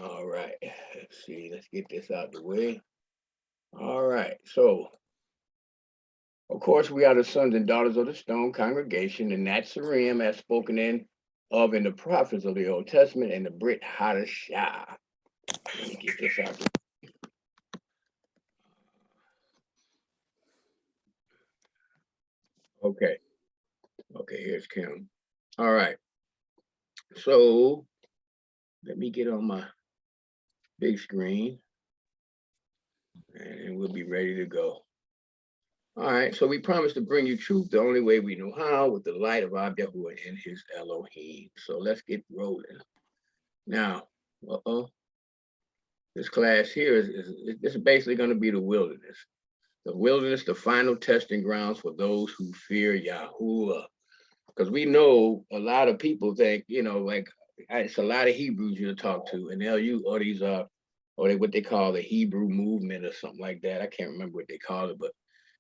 All right. Let's see. Let's get this out the way. All right. So, of course, we are the sons and daughters of the Stone Congregation, the Nazarene as spoken in the prophets of the Old Testament, and the Brit Hadashah. Let me get this out. Okay. Okay, here's Kim. All right. So let me get on my big screen and we'll be ready to go. All right, so we promise to bring you truth the only way we know how, with the light of Ab Yahuah and his Elohim. So let's get rolling. Now, this class here is basically going to be the wilderness. The wilderness, the final testing grounds for those who fear Yahuwah. Because we know a lot of people think, like it's a lot of Hebrews you talk to, and they'll use all these or what they call the Hebrew movement or something like that. I can't remember what they call it, but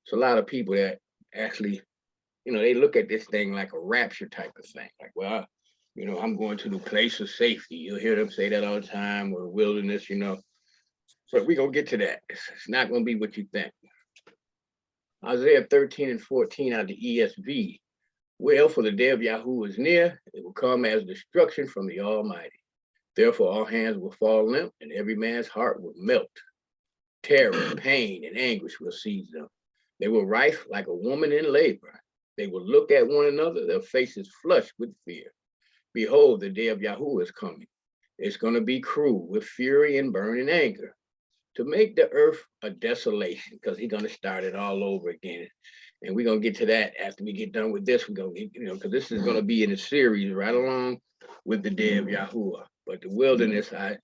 it's a lot of people that actually, they look at this thing like a rapture type of thing. Like, well, I'm going to the place of safety. You'll hear them say that all the time, or wilderness. So we're gonna get to that. It's not gonna be what you think. Isaiah 13 and 14 out of the ESV. Well, for the day of Yahuwah is near, it will come as destruction from the Almighty. Therefore, all hands will fall limp, and every man's heart will melt. Terror, pain, and anguish will seize them. They will writhe like a woman in labor. They will look at one another, their faces flushed with fear. Behold, the day of Yahuwah is coming. It's going to be cruel with fury and burning anger to make the earth a desolation, because he's going to start it all over again. And we're going to get to that after we get done with this. We're going to get, because this is going to be in a series right along with the day of Yahuwah. But the wilderness, I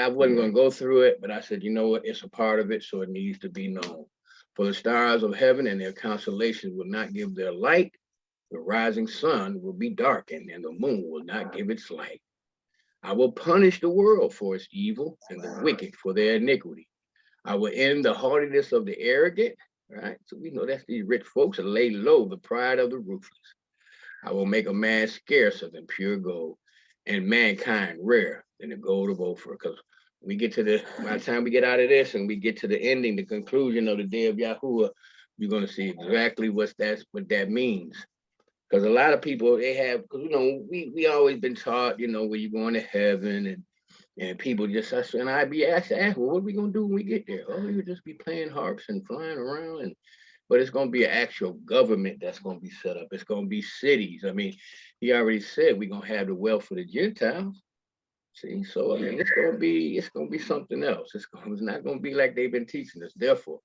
wasn't going to go through it, but I said, you know what? It's a part of it, so it needs to be known. For the stars of heaven and their constellations will not give their light. The rising sun will be darkened, and the moon will not give its light. I will punish the world for its evil and the wicked for their iniquity. I will end the haughtiness of the arrogant. Right? So we know that's these rich folks, and lay low the pride of the ruthless. I will make a man scarcer than pure gold, and mankind rare than the gold of Ophir. Because we get to by the time we get out of this and we get to the ending, the conclusion of the day of Yahuwah, you're going to see exactly what that means. Because a lot of people, they have, because we always been taught, where you're going to heaven, and people just us, and I'd be asked, well, what are we gonna do when we get there? Oh, you'll just be playing harps and flying around, but it's gonna be an actual government that's gonna be set up. It's gonna be cities. I mean, he already said we're gonna have the wealth of the Gentiles. See, so I mean, it's gonna be something else. It's not gonna be like they've been teaching us. Therefore,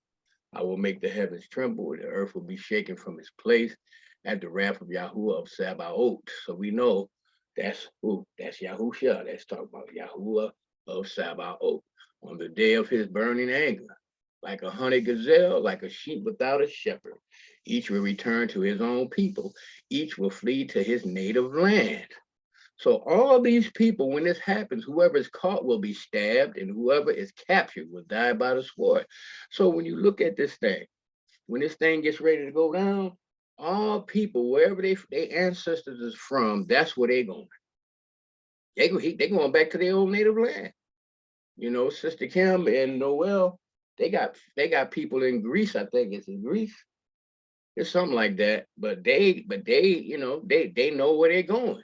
I will make the heavens tremble, and the earth will be shaken from its place at the wrath of Yahuwah of Sabaoth. So we know that's who? That's Yahusha. That's talking about Yahuwah of Sabaoth on the day of his burning anger. Like a honey gazelle, like a sheep without a shepherd. Each will return to his own people. Each will flee to his native land. So all of these people, when this happens, whoever is caught will be stabbed, and whoever is captured will die by the sword. So when you look at this thing, when this thing gets ready to go down, all people, wherever their ancestors is from, that's where they're going. They going back to their own native land. Sister Kim and Noel, they got people in Greece. I think it's in Greece. It's something like that. But they know where they're going.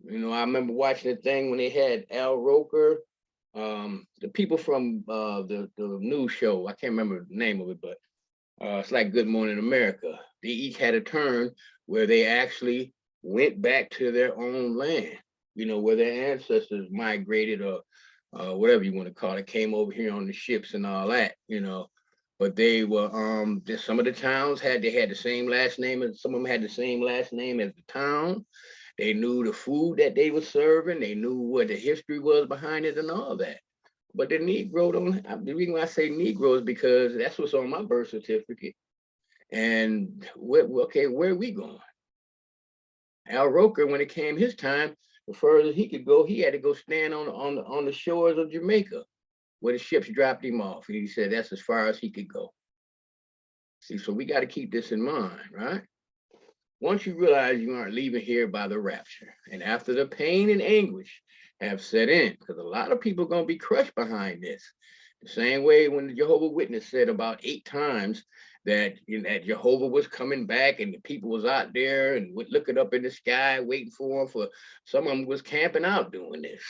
I remember watching the thing when they had Al Roker, the people from the news show. I can't remember the name of it, but it's like Good Morning America. They each had a turn where they actually went back to their own land, where their ancestors migrated, or whatever you want to call it, came over here on the ships and all that. But they were some of the towns had the same last name, and some of them had the same last name as the town. They knew the food that they were serving. They knew what the history was behind it and all that. But the Negro don't. The reason why I say Negro is because that's what's on my birth certificate. And where are we going? Al Roker, when it came his time, the further he could go, he had to go stand on the shores of Jamaica, where the ships dropped him off. And he said that's as far as he could go. See, so we got to keep this in mind, right? Once you realize you aren't leaving here by the rapture, and after the pain and anguish, have set in, because a lot of people are going to be crushed behind this. The same way when the Jehovah's Witness said about 8 times that, that Jehovah was coming back and the people was out there and would looking up in the sky waiting for him. For some of them was camping out doing this,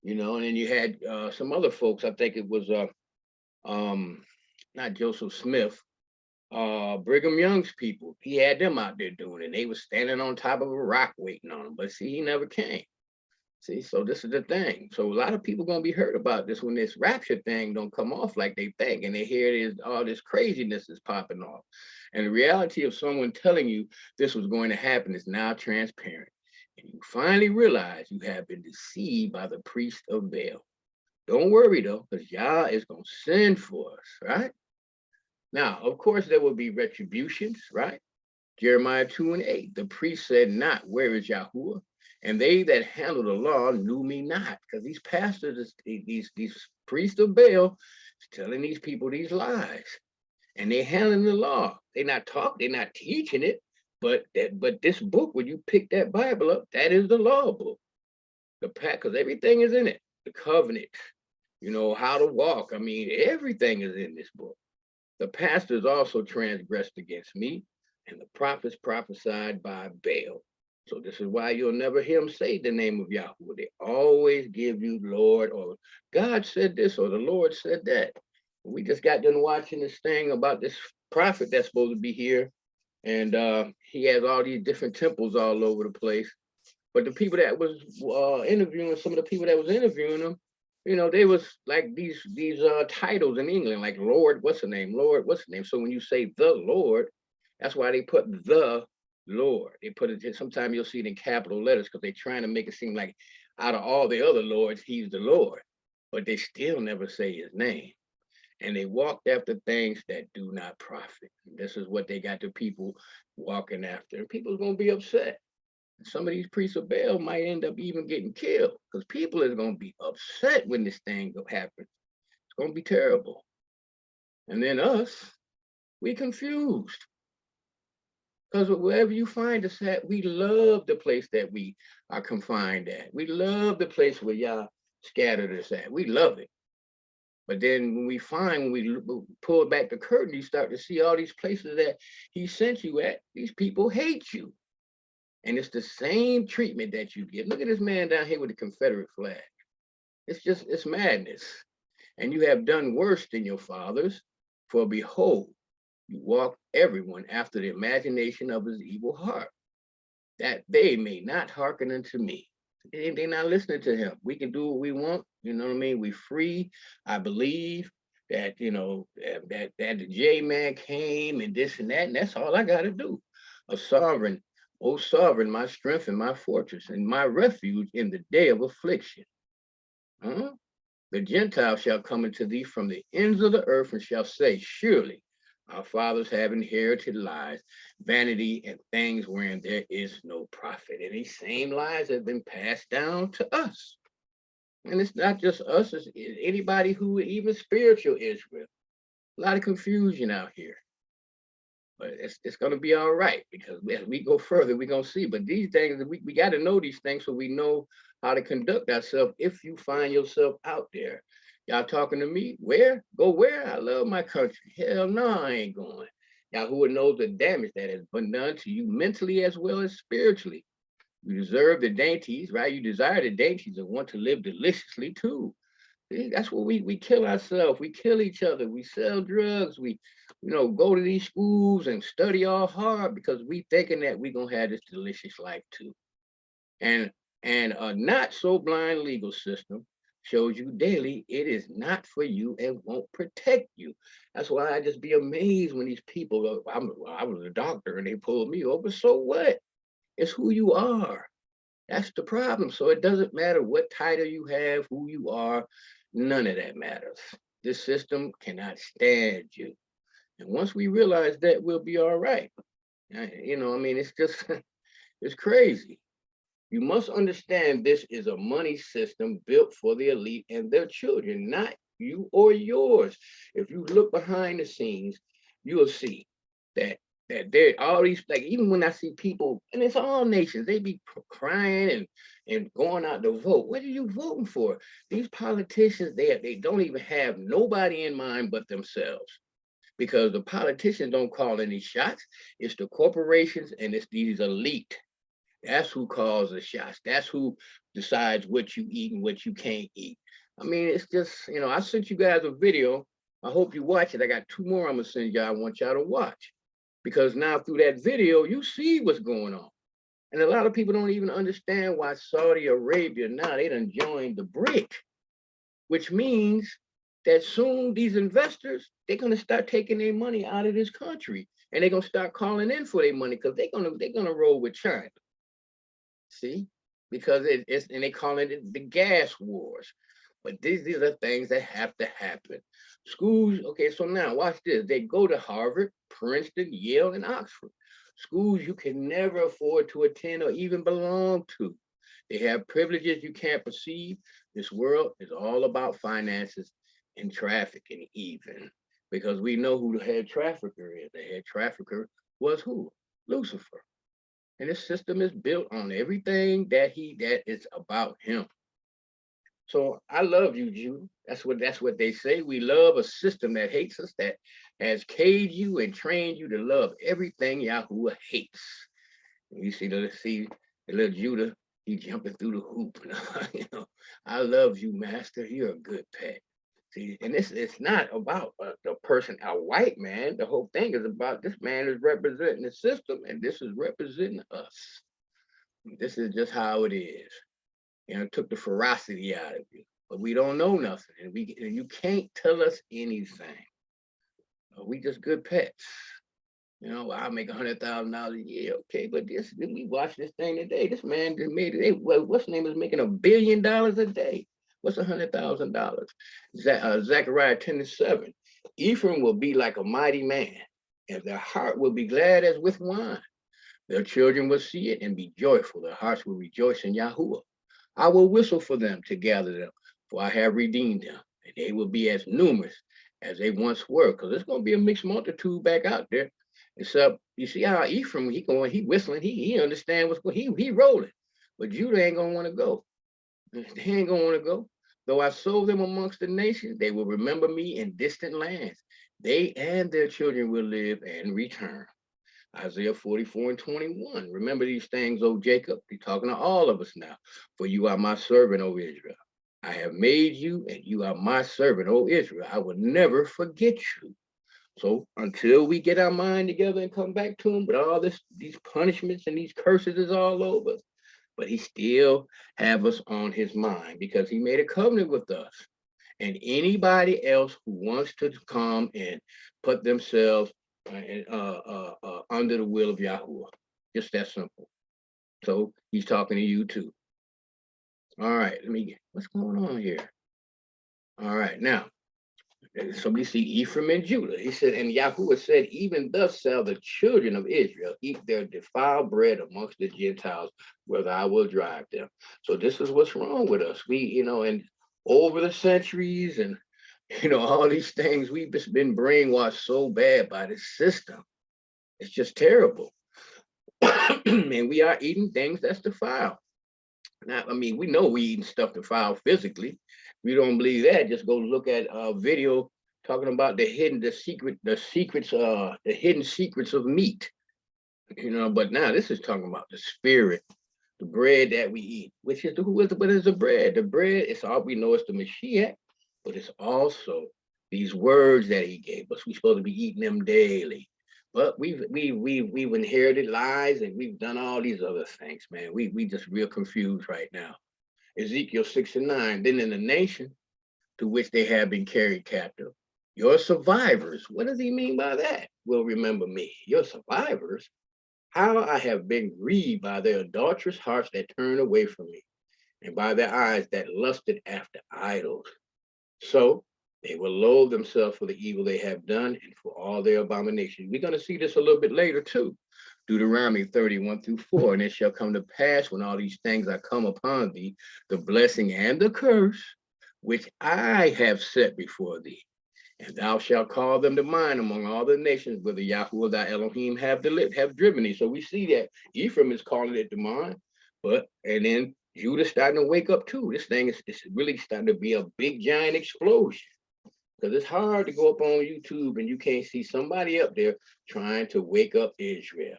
and then you had some other folks. I think it was not Joseph Smith, Brigham Young's people. He had them out there doing it. They was standing on top of a rock waiting on him, but see, he never came. See, so this is the thing. So a lot of people gonna be hurt about this when this rapture thing don't come off like they think, and they hear it is all this craziness is popping off. And the reality of someone telling you this was going to happen is now transparent. And you finally realize you have been deceived by the priest of Baal. Don't worry though, because Yah is gonna send for us, right? Now, of course, there will be retributions, right? Jeremiah 2:8, the priest said not, where is Yahuah? And they that handle the law knew me not. Because these pastors, these priests of Baal, is telling these people these lies. And they handling the law. They're not teaching it, but this book, when you pick that Bible up, that is the law book. The pack, because everything is in it. The covenant, how to walk. I mean, everything is in this book. The pastors also transgressed against me, and the prophets prophesied by Baal. So this is why you'll never hear them say the name of Yahuwah. They always give you Lord, or God said this, or the Lord said that. We just got done watching this thing about this prophet that's supposed to be here. And he has all these different temples all over the place. But the people that was interviewing, some of the people that was interviewing them, they was like these titles in England, like Lord, what's the name? Lord, what's the name? So when you say the Lord, that's why they put the Lord. They put it, sometimes you'll see it in capital letters because they're trying to make it seem like out of all the other lords, he's the Lord. But they still never say his name. And they walked after things that do not profit. And this is what they got the people walking after. And people's going to be upset. Some of these priests of Baal might end up even getting killed because people is going to be upset when this thing happens. It's going to be terrible. And then us, we confused. Because wherever you find us at, we love the place that we are confined at. We love the place where y'all scattered us at. We love it. But then when we pull back the curtain, you start to see all these places that he sent you at. These people hate you. And it's the same treatment that you get. Look at this man down here with the Confederate flag. It's madness. And you have done worse than your fathers, for behold, you walk everyone after the imagination of his evil heart, that they may not hearken unto me. They're not listening to him. We can do what we want. You know what I mean? We're free. I believe that, that the J-man came and this and that, and that's all I got to do. A sovereign, O sovereign, my strength and my fortress and my refuge in the day of affliction. The Gentiles shall come unto thee from the ends of the earth and shall say, surely our fathers have inherited lies, vanity, and things wherein there is no profit. And these same lies have been passed down to us. And it's not just us, it's anybody who, even spiritual Israel. A lot of confusion out here. But it's going to be all right, because as we go further, we're going to see. But these things, we got to know these things so we know how to conduct ourselves if you find yourself out there. Y'all talking to me? Where? Go where? I love my country. Hell no, I ain't going. Yahuwah knows the damage that has been done to you mentally as well as spiritually. You deserve the dainties, right? You desire the dainties and want to live deliciously too. See, that's what we kill ourselves. We kill each other. We sell drugs. We, go to these schools and study all hard because we thinking that we're going to have this delicious life too. And a not so blind legal system shows you daily it is not for you and won't protect you. That's why I just be amazed when these people, I was a doctor and they pulled me over. So what? It's who you are. That's the problem. So it doesn't matter what title you have, who you are, none of that matters. This system cannot stand you. And once we realize that, we'll be all right. It's just, it's crazy. You must understand this is a money system built for the elite and their children, not you or yours. If you look behind the scenes, you'll see that that there all these, like, even when I see people, and it's all nations, they be crying and going out to vote. What are you voting for? These politicians, they don't even have nobody in mind but themselves, because the politicians don't call any shots. It's the corporations and it's these elite. That's who calls the shots. That's who decides what you eat and what you can't eat. I mean, it's just, I sent you guys a video. I hope you watch it. I got two more I'm gonna send y'all. I want y'all to watch, because now through that video, you see what's going on. And a lot of people don't even understand why Saudi Arabia now, they done joined the BRIC, which means that soon these investors, they're gonna start taking their money out of this country, and they're gonna start calling in for their money, because they're gonna roll with China. See, because it's, and they calling it the gas wars. But these are things that have to happen. Schools, okay, so now watch this. They go to Harvard, Princeton, Yale, and Oxford. Schools you can never afford to attend or even belong to. They have privileges you can't perceive. This world is all about finances and trafficking, even. Because we know who the head trafficker is. The head trafficker was who? Lucifer. And this system is built on everything that is about him. So I love you, Judah. That's what they say. We love a system that hates us, that has caged you and trained you to love everything Yahuah hates. And you see the little Judah, he jumping through the hoop. I love you, master. You're a good pet. See, and it's not about the person, a white man. The whole thing is about this man is representing the system, and this is representing us. This is just how it is. It took the ferocity out of you, but we don't know nothing, and you can't tell us anything. We just good pets. I'll make $100,000 a year, okay? But we watched this thing today. This man just made it. What's his name is making $1 billion a day. What's $100,000? Zechariah 10:7. Ephraim will be like a mighty man, and their heart will be glad as with wine. Their children will see it and be joyful. Their hearts will rejoice in Yahuwah. I will whistle for them to gather them, for I have redeemed them, and they will be as numerous as they once were. Because there's going to be a mixed multitude back out there. Except you see how Ephraim, he whistling, he understand what's going, he rolling, but Judah ain't gonna want to go. They ain't gonna want to go. Though I sow them amongst the nations, they will remember me in distant lands. They and their children will live and return. Isaiah 44:21. Remember these things, O Jacob. He's talking to all of us now. For you are my servant, O Israel. I have made you, and you are my servant, O Israel. I will never forget you. So until we get our mind together and come back to him, but all these punishments and these curses is all over, but he still have us on his mind, because he made a covenant with us. And anybody else who wants to come and put themselves under the will of Yahuwah, just that simple. So he's talking to you too. All right, what's going on here? All right, now, so we see Ephraim and Judah. He said, and Yahuwah said, even thus shall the children of Israel eat their defiled bread amongst the Gentiles, whether I will drive them. So this is what's wrong with us. We, and over the centuries and, all these things, we've just been brainwashed so bad by this system. It's just terrible. And we are eating things that's defiled. Now, we know we eating stuff defiled physically. If you don't believe that, just go look at a video talking about the hidden secrets of meat. But now this is talking about the spirit, the bread that we eat, which is what is the bread? The bread, it's all we know, it's the Mashiach, but it's also these words that he gave us. We're supposed to be eating them daily. But we've inherited lies, and we've done all these other things, man. We just real confused right now. Ezekiel 6:9. Then in the nation to which they have been carried captive, your survivors. What does he mean by that? Will remember me. Your survivors. How I have been grieved by their adulterous hearts that turn away from me, and by their eyes that lusted after idols. So they will loathe themselves for the evil they have done and for all their abominations. We're going to see this a little bit later too. Deuteronomy 31-4. And it shall come to pass when all these things are come upon thee, the blessing and the curse, which I have set before thee, And thou shalt call them to mind among all the nations whither Yahuwah thy Elohim have driven thee. So we see that Ephraim is calling it to mind, and then Judah starting to wake up too. This thing is really starting to be a big giant explosion. Because it's hard to go up on YouTube and you can't see somebody up there trying to wake up Israel.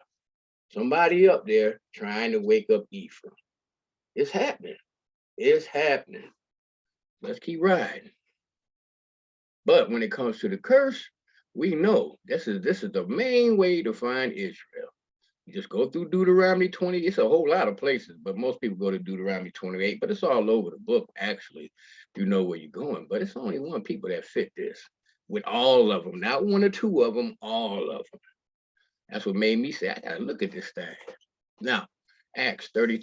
Somebody up there trying to wake up Ephraim. It's happening. It's happening. Let's keep riding. But when it comes to the curse, we know this is the main way to find Israel. You just go through Deuteronomy 20. It's a whole lot of places, but most people go to Deuteronomy 28, but it's all over the book, actually, if you know where you're going. But it's only one people that fit this with all of them, not one or two of them, all of them. That's what made me say, I gotta look at this thing. Now, Acts 3,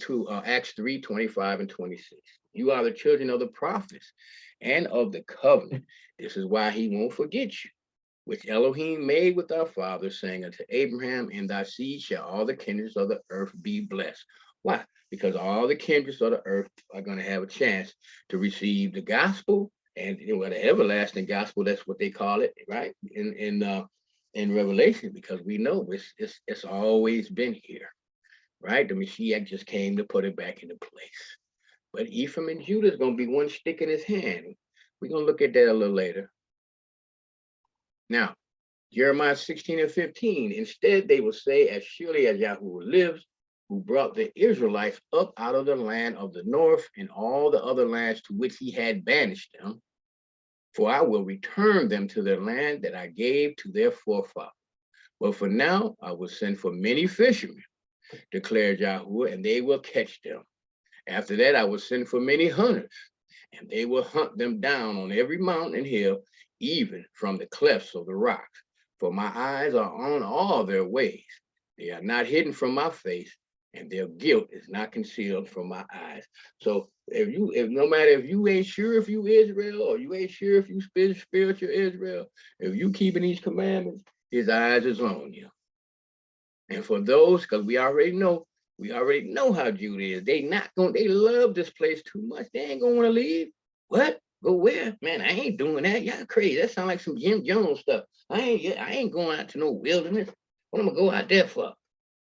25 and 26. You are the children of the prophets and of the covenant. This is why he won't forget you, which Elohim made with our fathers, saying unto Abraham, in thy seed shall all the kindreds of the earth be blessed. Why? Because all the kindreds of the earth are going to have a chance to receive the gospel and the everlasting gospel. That's what they call it, right? In Revelation, because we know it's always been here, right? The Mashiach just came to put it back into place. But Ephraim and Judah is going to be one stick in his hand. We're going to look at that a little later. Now, Jeremiah 16 and 15, instead they will say, as surely as Yahuwah lives, who brought the Israelites up out of the land of the north and all the other lands to which he had banished them, for I will return them to their land that I gave to their forefathers. But for now, I will send for many fishermen, declared Yahuwah, and they will catch them. After that, I will send for many hunters, and they will hunt them down on every mountain and hill, even from the clefts of the rocks. For my eyes are on all their ways. They are not hidden from my face, and their guilt is not concealed from my eyes. So if no matter if you ain't sure if you Israel or you ain't sure if you spiritual Israel, if you keeping these commandments, his eyes is on you. And for those, because we already know how Judah is. They love this place too much. They ain't gonna want to leave. What? Go where? Man, I ain't doing that. Y'all crazy. That sounds like some Jim Jones stuff. I ain't going out to no wilderness. What am I gonna go out there for?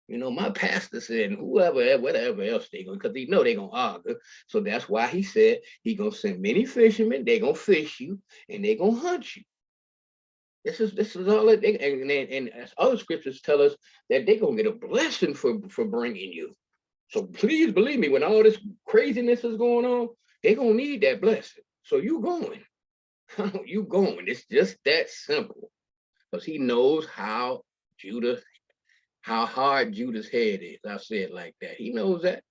My pastor said, and whatever else they going, because he know they gonna argue. So that's why he said he gonna send many fishermen. They gonna fish you and they gonna hunt you. This is all that they, and as other scriptures tell us that they're gonna get a blessing for bringing you. So please believe me, when all this craziness is going on, they're gonna need that blessing. So you going. You going. It's just that simple. Because he knows how hard Judah's head is. I say it like that. He knows that.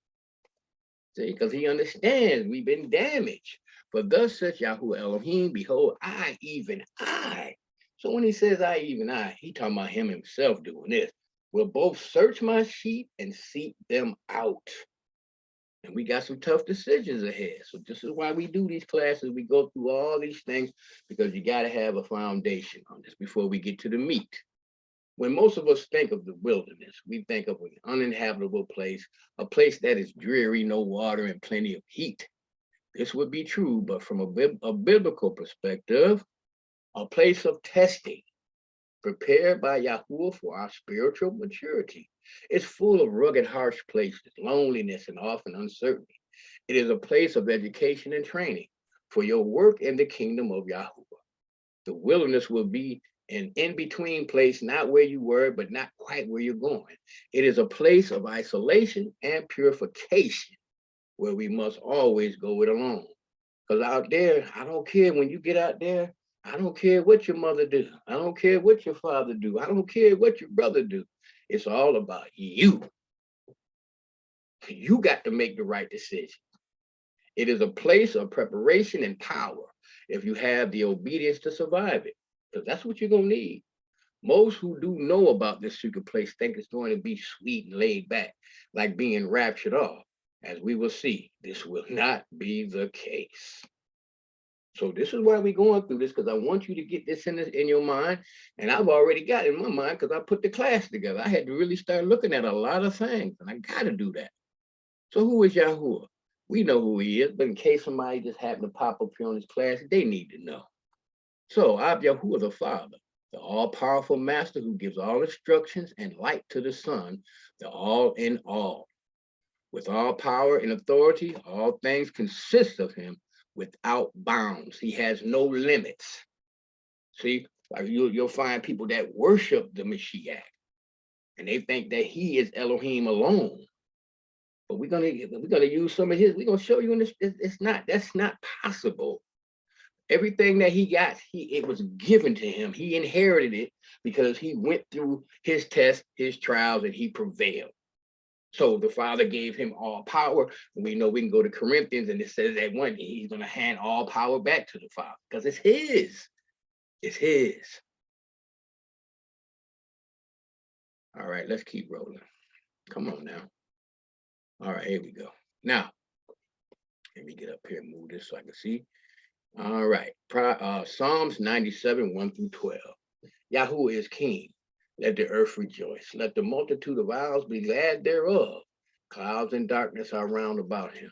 See, because he understands we've been damaged. For thus says Yahuwah Elohim, behold, I, even I. So when he says I, he talking about him himself doing this. Will both search my sheep and seek them out. And we got some tough decisions ahead. So this is why we do these classes. We go through all these things because you got to have a foundation on this before we get to the meat. When most of us think of the wilderness, we think of an uninhabitable place, a place that is dreary, no water, and plenty of heat. This would be true, but from a biblical perspective, a place of testing, prepared by Yahuwah for our spiritual maturity. It's full of rugged, harsh places, loneliness, and often uncertainty. It is a place of education and training for your work in the kingdom of Yahuwah. The wilderness will be an in-between place, not where you were, but not quite where you're going. It is a place of isolation and purification where we must always go it alone. Because out there, I don't care when you get out there, I don't care what your mother do. I don't care what your father do. I don't care what your brother do. It's all about you. You got to make the right decision. It is a place of preparation and power if you have the obedience to survive it, because that's what you're going to need. Most who do know about this secret place think it's going to be sweet and laid back, like being raptured off. As we will see, this will not be the case. So this is why we're going through this, because I want you to get this in your mind. And I've already got it in my mind because I put the class together. I had to really start looking at a lot of things, and I got to do that. So who is Yahuwah? We know who he is, but in case somebody just happened to pop up here on this class, they need to know. So Ab Yahuah the Father, the all-powerful master who gives all instructions and light to the Son, the all in all. With all power and authority, all things consist of him without bounds. He has no limits. See, like you'll find people that worship the Mashiach and they think that he is Elohim alone. But we're gonna use some of his. We're gonna show you in this. That's not possible. Everything that he got, it was given to him. He inherited it because he went through his tests, his trials, and he prevailed. So the Father gave him all power. We know we can go to Corinthians and it says that one day he's going to hand all power back to the Father because it's his. It's his. All right, let's keep rolling. Come on now. All right, here we go. Now, let me get up here and move this so I can see. All right, Psalms 97, 1 through 12. Yahuwah is king. Let the earth rejoice. Let the multitude of isles be glad thereof. Clouds and darkness are round about him.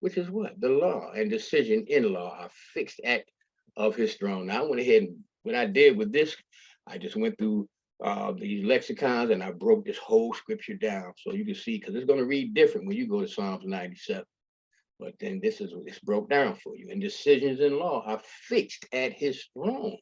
Which is what? The law and decision in law are fixed act of his throne. Now I went ahead and what I did with this, I just went through these lexicons and I broke this whole scripture down so you can see, because it's going to read different when you go to Psalms 97. But then this is what it's broke down for you. And decisions in law are fixed at his throne.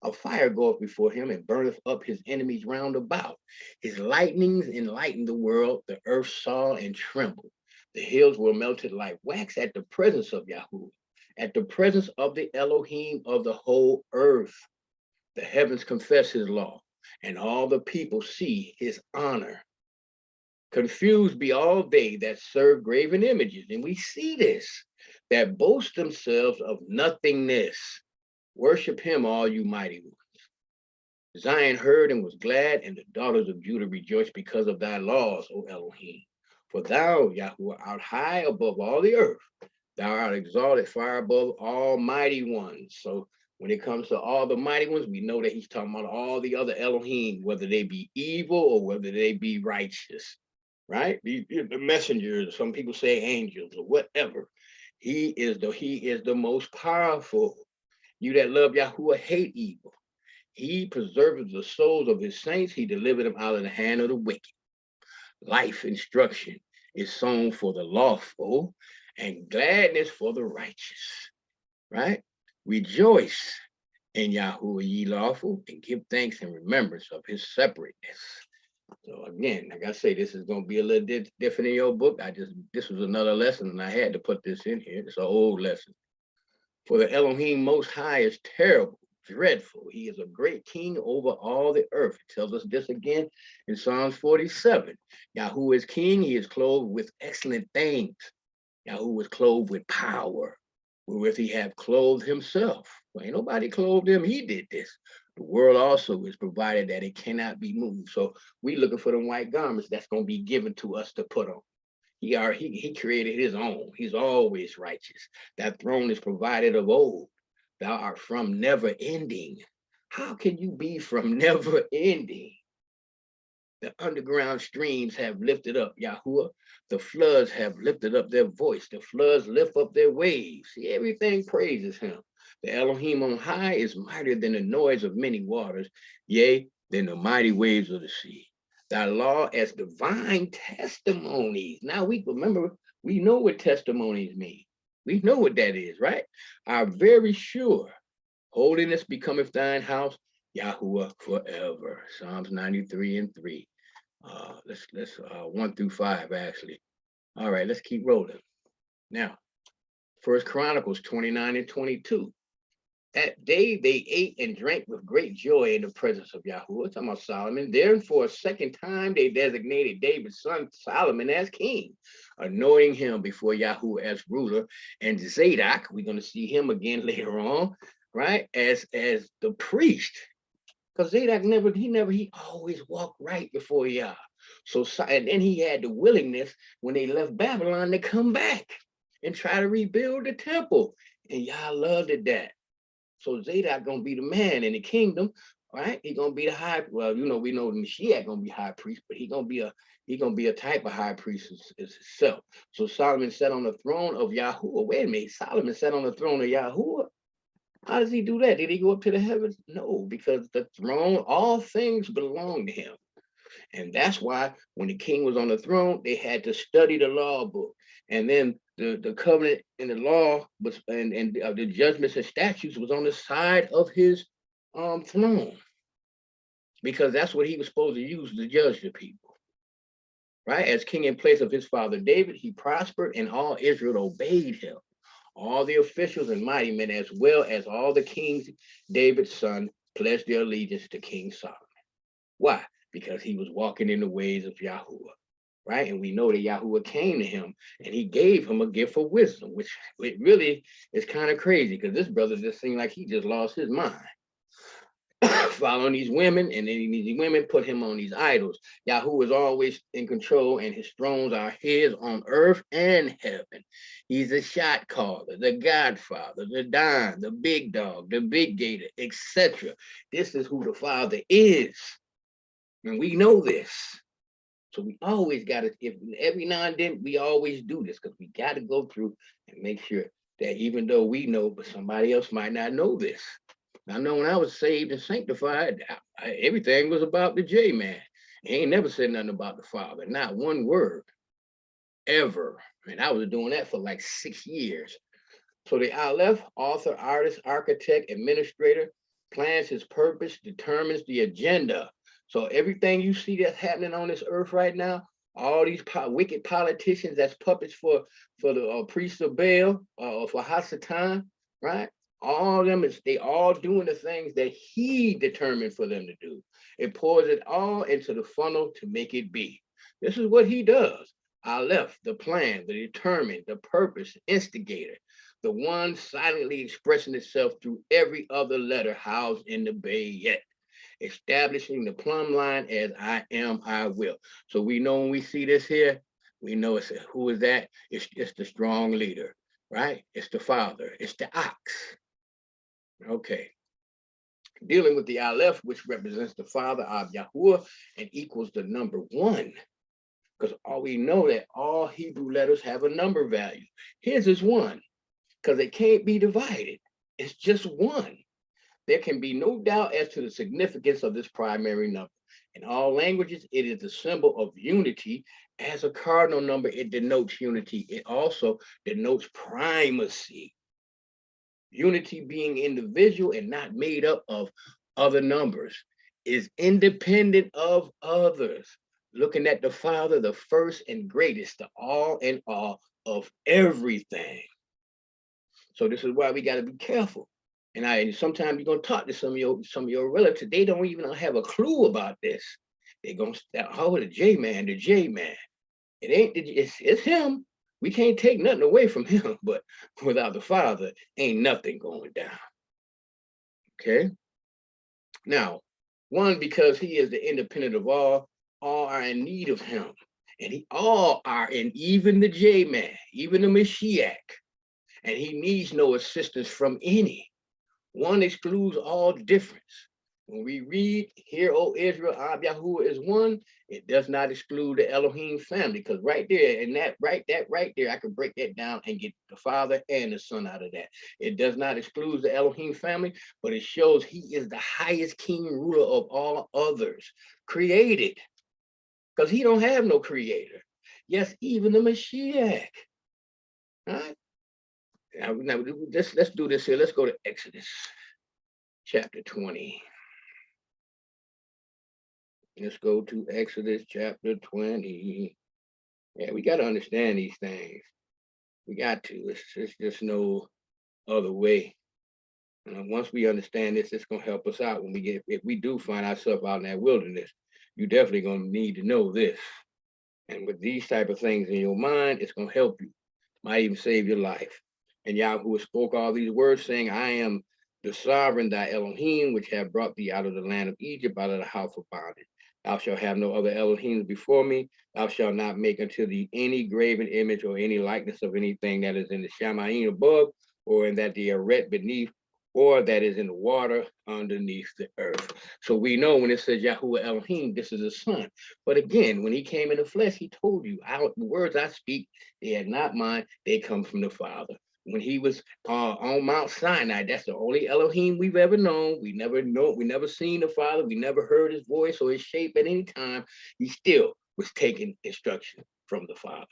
A fire goeth before him and burneth up his enemies round about. His lightnings enlightened the world. The earth saw and trembled. The hills were melted like wax at the presence of Yahuwah, at the presence of the Elohim of the whole earth. The heavens confess his law, and all the people see his honor. Confused be all they that serve graven images, and we see this, that boast themselves of nothingness. Worship him, all you mighty ones. Zion heard and was glad, and the daughters of Judah rejoiced because of thy laws, O Elohim. For thou, Yahuwah, art high above all the earth. Thou art exalted far above all mighty ones. So when it comes to all the mighty ones, we know that he's talking about all the other Elohim, whether they be evil or whether they be righteous, right? The messengers, some people say angels or whatever. He is the most powerful. You that love Yahuwah hate evil. He preserves the souls of his saints. He delivered them out of the hand of the wicked. Life instruction is sown for the lawful and gladness for the righteous, right? Rejoice in Yahuwah ye lawful and give thanks in remembrance of his separateness. So again, like I say, this is going to be a little different in your book. This was another lesson and I had to put this in here. It's an old lesson. For the Elohim Most High is terrible, dreadful. He is a great king over all the earth. It tells us this again in Psalms 47. Yahuwah is king. He is clothed with excellent things. Yahuwah is clothed with power, wherewith he have clothed himself. Well, ain't nobody clothed him. He did this. The world also is provided that it cannot be moved. So we looking for them white garments that's going to be given to us to put on. He created his own. He's always righteous. That throne is provided of old. Thou art from never ending. How can you be from never ending? The underground streams have lifted up Yahuwah. The floods have lifted up their voice. The floods lift up their waves. See, everything praises him. The Elohim on high is mightier than the noise of many waters, yea, than the mighty waves of the sea. Thy law as divine testimonies. Now we remember, we know what testimonies mean. We know what that is, right? Are very sure. Holiness becometh thine house, Yahuwah forever. Psalms 93 and 3. Let's 1 through 5 actually. All right, let's keep rolling. Now, First Chronicles 29 and 22. That day they ate and drank with great joy in the presence of Yahuwah. Talking about Solomon. Then for a second time they designated David's son Solomon as king, anointing him before Yahuwah as ruler, and Zadok, we're going to see him again later on, right, as the priest. Because Zadok he always walked right before Yah. So and then he had the willingness when they left Babylon to come back and try to rebuild the temple. And Yah loved it that. So Zadok gonna be the man in the kingdom, right? He gonna be the high. Well, we know the Mashiach gonna be high priest, but he gonna be a type of high priest as himself. So Solomon sat on the throne of Yahuwah. Wait a minute, Solomon sat on the throne of Yahuwah. How does he do that? Did he go up to the heavens? No, because the throne, all things belong to him. And that's why when the king was on the throne, they had to study the law book. And then the covenant and the law was and the judgments and statutes was on the side of his throne, because that's what he was supposed to use to judge the people. Right? As king in place of his father David, he prospered and all Israel obeyed him. All the officials and mighty men, as well as all the kings, David's son, pledged their allegiance to King Solomon. Why? Because he was walking in the ways of Yahuah, right? And we know that Yahuah came to him and he gave him a gift of wisdom, which it really is kind of crazy because this brother just seemed like he just lost his mind. Following these women, and then these women put him on these idols. Yahuah is always in control, and his thrones are his on earth and heaven. He's the shot caller, the godfather, the Don, the big dog, the big gator, etc. This is who the Father is. And we know this. So we always got to, if every now and then, we always do this because we got to go through and make sure that even though we know, but somebody else might not know this. I know when I was saved and sanctified, everything was about the J-man. He ain't never said nothing about the Father, not one word, ever. And I was doing that for like 6 years. So the Aleph, author, artist, architect, administrator, plans his purpose, determines the agenda. So everything you see that's happening on this earth right now, all these wicked politicians that's puppets for the priests of Baal or for Hasatan, right? All of them they all doing the things that he determined for them to do. It pours it all into the funnel to make it be. This is what he does. Aleph, the plan, the determined, the purpose, instigator, the one silently expressing itself through every other letter housed in the Bayet, establishing the plumb line as I am, I will. So we know when we see this here, we know it's who is that? It's the strong leader, right? It's the Father, it's the ox. Okay. Dealing with the Aleph, which represents the Father, Ab Yahuah, and equals the number 1. Because all we know that all Hebrew letters have a number value. His is 1, because it can't be divided. It's just 1. There can be no doubt as to the significance of this primary number. In all languages, it is a symbol of unity. As a cardinal number, it denotes unity. It also denotes primacy. Unity being individual and not made up of other numbers, is independent of others. Looking at the Father, the first and greatest, the all and all of everything. So this is why we got to be careful. And sometimes you're gonna talk to some of your relatives. They don't even have a clue about this. They're gonna start, oh, the J-man, the J-man. It ain't, it's him. We can't take nothing away from him, but without the Father, ain't nothing going down. Okay. Now, 1, because he is the independent of all are in need of him. And all are in, even the J-man, even the Mashiach. And he needs no assistance from any. 1 excludes all difference. When we read, "Hear, O Israel, Ab Yahuah is 1," it does not exclude the Elohim family, because right there, and that right there, I could break that down and get the Father and the Son out of that. It does not exclude the Elohim family, but it shows he is the highest king ruler of all others created, because he don't have no creator. Yes, even the Mashiach. All right. Now let's do this here. Let's go to Exodus chapter 20. Let's go to Exodus chapter 20. Yeah, we got to understand these things. We got to. It's just no other way. Once we understand this, it's going to help us out when we get, if we do find ourselves out in that wilderness, you're definitely going to need to know this. And with these type of things in your mind, it's going to help you. Might even save your life. And Yahuah spoke all these words, saying, I am the sovereign, thy Elohim, which have brought thee out of the land of Egypt, out of the house of bondage. Thou shalt have no other Elohims before me. Thou shalt not make unto thee any graven image or any likeness of anything that is in the Shamayim above, or in that the Aret beneath, or that is in the water underneath the earth. So we know when it says Yahuah Elohim, this is the Son. But again, when he came in the flesh, he told you, the words I speak, they are not mine, they come from the Father. when he was on Mount Sinai. That's the only Elohim we've ever known. We never seen the Father. We never heard his voice or his shape at any time. He still was taking instruction from the Father.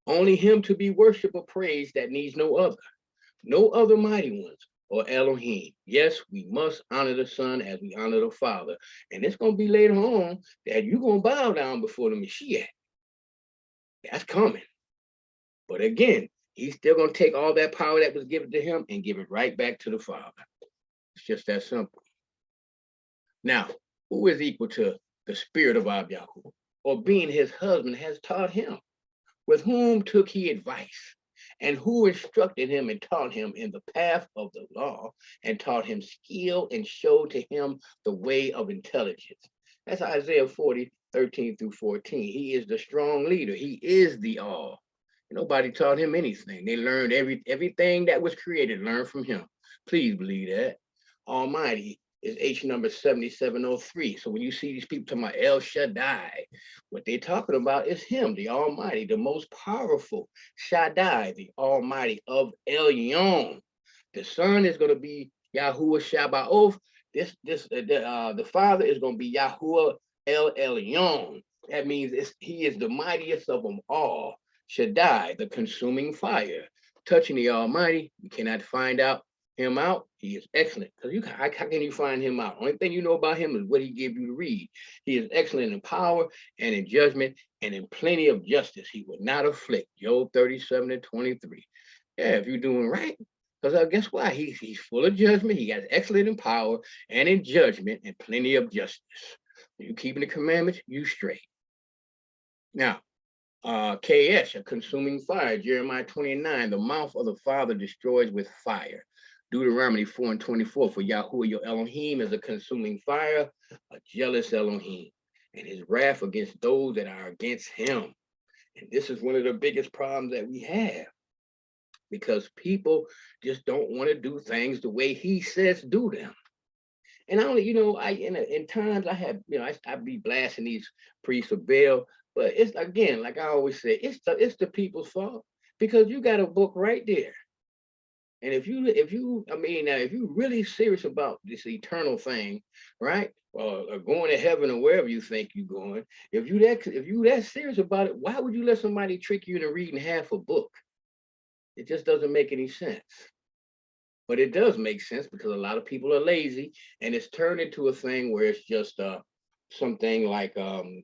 Only him to be worshiped or praised, that needs no other mighty ones or Elohim. Yes, we must honor the Son as we honor the Father. And it's going to be later on that you're going to bow down before the Mashiach. That's coming. But again, he's still going to take all that power that was given to him and give it right back to the Father. It's just that simple. Now, who is equal to the spirit of Ab Yahuah, or being his husband, has taught him? With whom took he advice? And who instructed him and taught him in the path of the law, and taught him skill and showed to him the way of intelligence? That's Isaiah 40, 13 through 14. He is the strong leader. He is the all. Nobody taught him anything. They learned everything that was created, learned from him. Please believe that. Almighty is H number 7703. So when you see these people talking about El Shaddai, what they're talking about is him, the Almighty, the most powerful. Shaddai, the Almighty of Elyon. The Son is going to be Yahuwah Shabbaoth. The Father is going to be Yahuwah El Elyon. That means he is the mightiest of them all. Shaddai, the consuming fire. Touching the Almighty, you cannot find him out. He is excellent. Because how can you find him out? Only thing you know about him is what he gave you to read. He is excellent in power and in judgment and in plenty of justice. He will not afflict. Job 37 and 23. Yeah, if you're doing right. Because guess why? He's full of judgment. He has excellent in power and in judgment and plenty of justice. You keeping the commandments, you straight. Now, KS, a consuming fire. Jeremiah 29, the mouth of the Father destroys with fire. Deuteronomy 4 and 24, for Yahuwah your Elohim is a consuming fire, a jealous Elohim, and his wrath against those that are against him. And this is one of the biggest problems that we have, because people just don't want to do things the way he says do them. And I only, in times I have, I be blasting these priests of Baal, but it's, again, like I always say, it's the people's fault, because you got a book right there. And if you really serious about this eternal thing, right? Or going to heaven or wherever you think you're going, if you that serious about it, why would you let somebody trick you into reading half a book? It just doesn't make any sense. But it does make sense, because a lot of people are lazy, and it's turned into a thing where it's just something like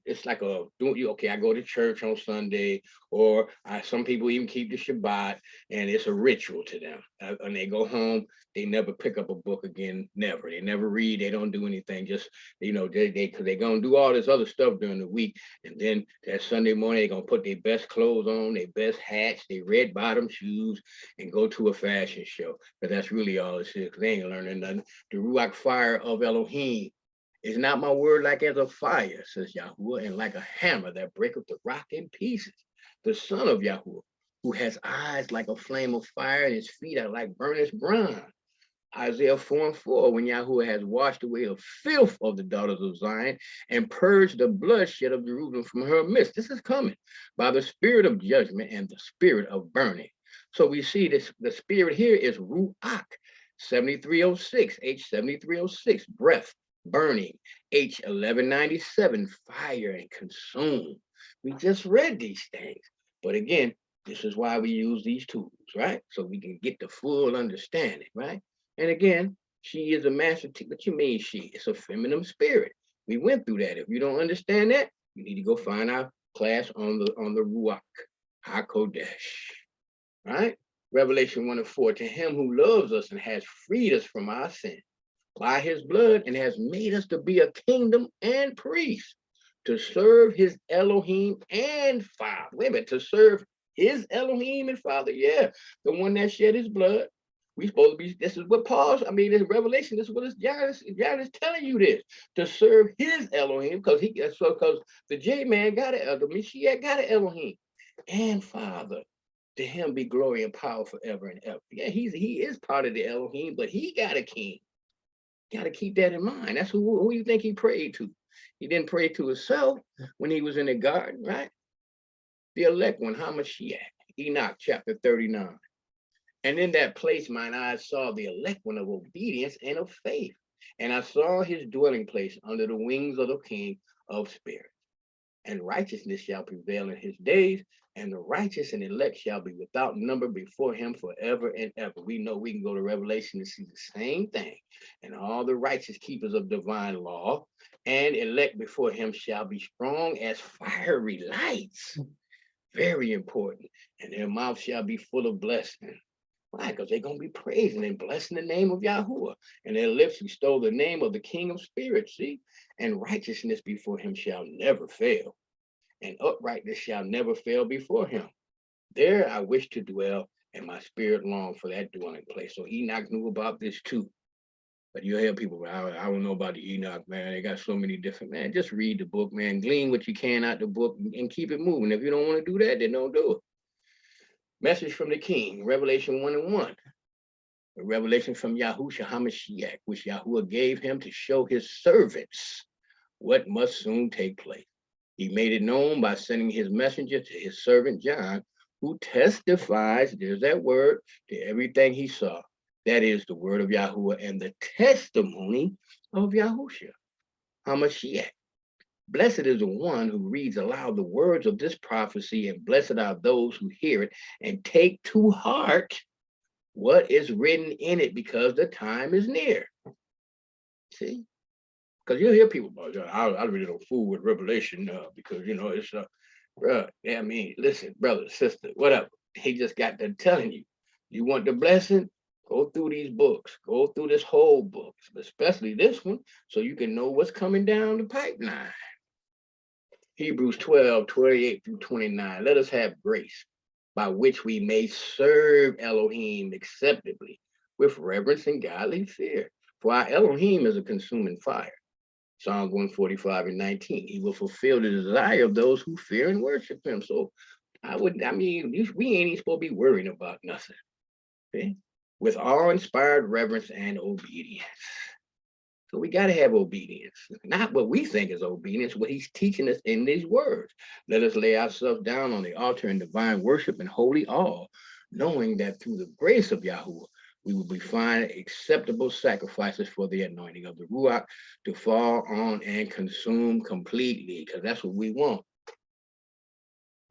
it's like I go to church on Sunday, or some people even keep the Shabbat, and it's a ritual to them. And they go home, they never pick up a book again, never. They never read, they don't do anything, just because they're gonna do all this other stuff during the week, and then that Sunday morning they're gonna put their best clothes on, their best hats, their red bottom shoes, and go to a fashion show. But that's really all it is, because they ain't learning nothing. The Ruach fire of Elohim is not my word like as a fire, says Yahuwah, and like a hammer that breaketh the rock in pieces. The Son of Yahuwah, who has eyes like a flame of fire, and his feet are like burnished bronze. Isaiah 4 and 4, when Yahuwah has washed away the filth of the daughters of Zion and purged the bloodshed of Jerusalem from her midst. This is coming by the spirit of judgment and the spirit of burning. So we see this, the spirit here is Ruach, 7306, H7306, breath, burning, H1197, fire and consume. We just read these things. But again, this is why we use these tools, right? So we can get the full understanding, right? And again, she is a master. What you mean she? It's a feminine spirit. We went through that. If you don't understand that, you need to go find our class on the Ruach HaKodesh, right? Revelation 1 and 4, to him who loves us and has freed us from our sin by his blood and has made us to be a kingdom and priests, to serve his Elohim and Father. Wait a minute, to serve his Elohim and Father? Yeah, the one that shed his blood. We supposed to be, this is what this Revelation, this is what John is telling you this, to serve his Elohim, because the J-man got it, the Mashiach got it, Elohim and Father. To him be glory and power forever and ever. Yeah, he is part of the Elohim, but he got a king. Got to keep that in mind. That's who you think he prayed to. He didn't pray to himself when he was in the garden, right? The elect one, Hamashiach, Enoch chapter 39. And in that place, mine eyes saw the elect one of obedience and of faith. And I saw his dwelling place under the wings of the King of spirits. And righteousness shall prevail in his days, and the righteous and elect shall be without number before him forever and ever. We know we can go to Revelation and see the same thing. And all the righteous keepers of divine law and elect before him shall be strong as fiery lights. Very important. And their mouth shall be full of blessing. Why? Because they're going to be praising and blessing the name of Yahuwah. And their lips extol the name of the King of spirits, see? And righteousness before him shall never fail. And uprightness shall never fail before him. There I wish to dwell, and my spirit longed for that dwelling place. So Enoch knew about this too. But you hear people, I don't know about the Enoch, man. They got so many different, man. Just read the book, man. Glean what you can out the book and keep it moving. If you don't want to do that, then don't do it. Message from the King, Revelation 1:1. A revelation from Yahushua HaMashiach, which Yahuwah gave him to show his servants what must soon take place. He made it known by sending his messenger to his servant John, who testifies, there's that word, to everything he saw. That is the word of Yahuwah and the testimony of Yahushua HaMashiach. Blessed is the one who reads aloud the words of this prophecy, and blessed are those who hear it and take to heart what is written in it, because the time is near. See? Because you'll hear people about, I really don't fool with Revelation because, it's, bro, yeah, I mean, listen, brother, sister, whatever. He just got done telling you, you want the blessing? Go through these books, go through this whole book, especially this one, so you can know what's coming down the pipeline. Hebrews 12:28-29. Let us have grace by which we may serve Elohim acceptably with reverence and godly fear. For our Elohim is a consuming fire. Psalms 145:19. He will fulfill the desire of those who fear and worship him. So we ain't even supposed to be worrying about nothing. Okay? With awe-inspired reverence and obedience. So we got to have obedience, not what we think is obedience, what he's teaching us in these words. Let us lay ourselves down on the altar in divine worship and holy awe, knowing that through the grace of Yahuwah, we will be finding acceptable sacrifices for the anointing of the Ruach to fall on and consume completely, because that's what we want.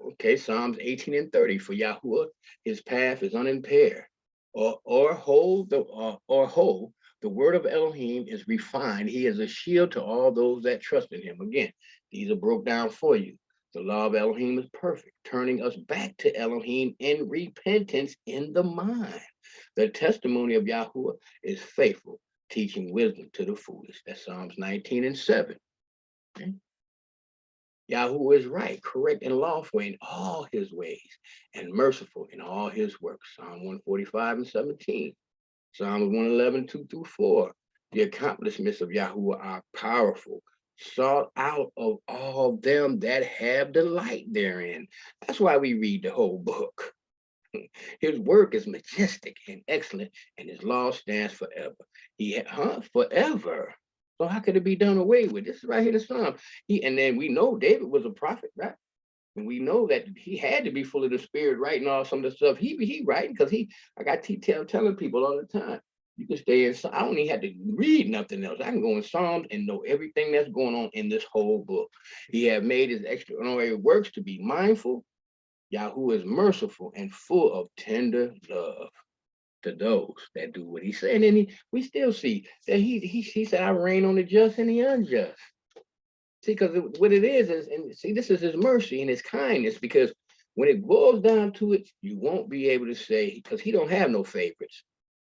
Okay, Psalms 18:30, for Yahuwah, his path is unimpaired, or whole, the word of Elohim is refined. He is a shield to all those that trust in him. Again, these are broke down for you. The law of Elohim is perfect, turning us back to Elohim in repentance in the mind. The testimony of Yahuwah is faithful, teaching wisdom to the foolish. That's Psalms 19:7. Okay? Yahuwah is right, correct, and lawful in all his ways, and merciful in all his works. Psalm 145:17. Psalms 111, 2-4. The accomplishments of Yahuwah are powerful, sought out of all them that have delight therein. That's why we read the whole book. His work is majestic and excellent, and his law stands forever. Forever. So how could it be done away with? This is right here in the Psalm. And then we know David was a prophet, right? And we know that he had to be full of the spirit writing all some of the stuff he writing, because I got telling people all the time, you can stay in, I don't even have to read nothing else. I can go in Psalms and know everything that's going on in this whole book. He had made his extraordinary works to be mindful. Yahuwah is merciful and full of tender love to those that do what he said. And then we still see that he said, I reign on the just and the unjust. See, because what it is, and see, this is his mercy and his kindness, because when it boils down to it, you won't be able to say, because he don't have no favorites.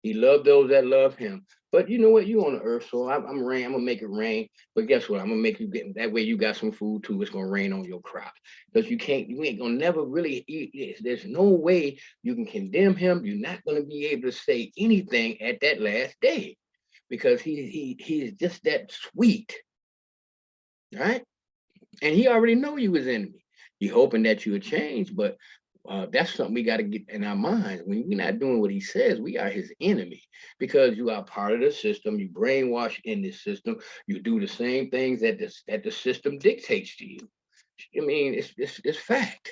He loved those that love him. But you know what? You on the earth, so I'm gonna make it rain. But guess what? I'm gonna make you get that way. You got some food too. It's gonna rain on your crops, because you ain't gonna never really eat this. There's no way you can condemn him. You're not gonna be able to say anything at that last day, because he's just that sweet. Right? And he already know you his enemy. He hoping that you would change, but that's something we got to get in our minds. When we're not doing what he says, we are his enemy, because you are part of the system. You brainwash in this system. You do the same things that the system dictates to you. I mean, it's fact.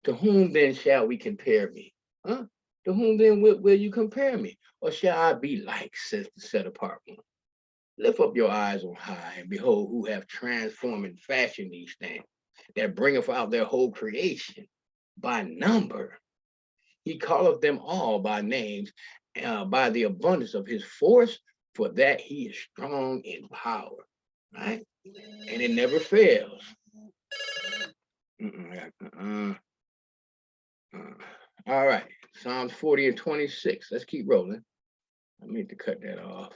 To whom then shall we compare me? Huh? To whom then will you compare me? Or shall I be like, says the set apart one? Lift up your eyes on high, and behold, who have transformed and fashioned these things, that bringeth out their whole creation by number. He calleth them all by names, by the abundance of his force, for that he is strong in power, right? And it never fails. All right, Psalms 40 and 26. Let's keep rolling. I need to cut that off.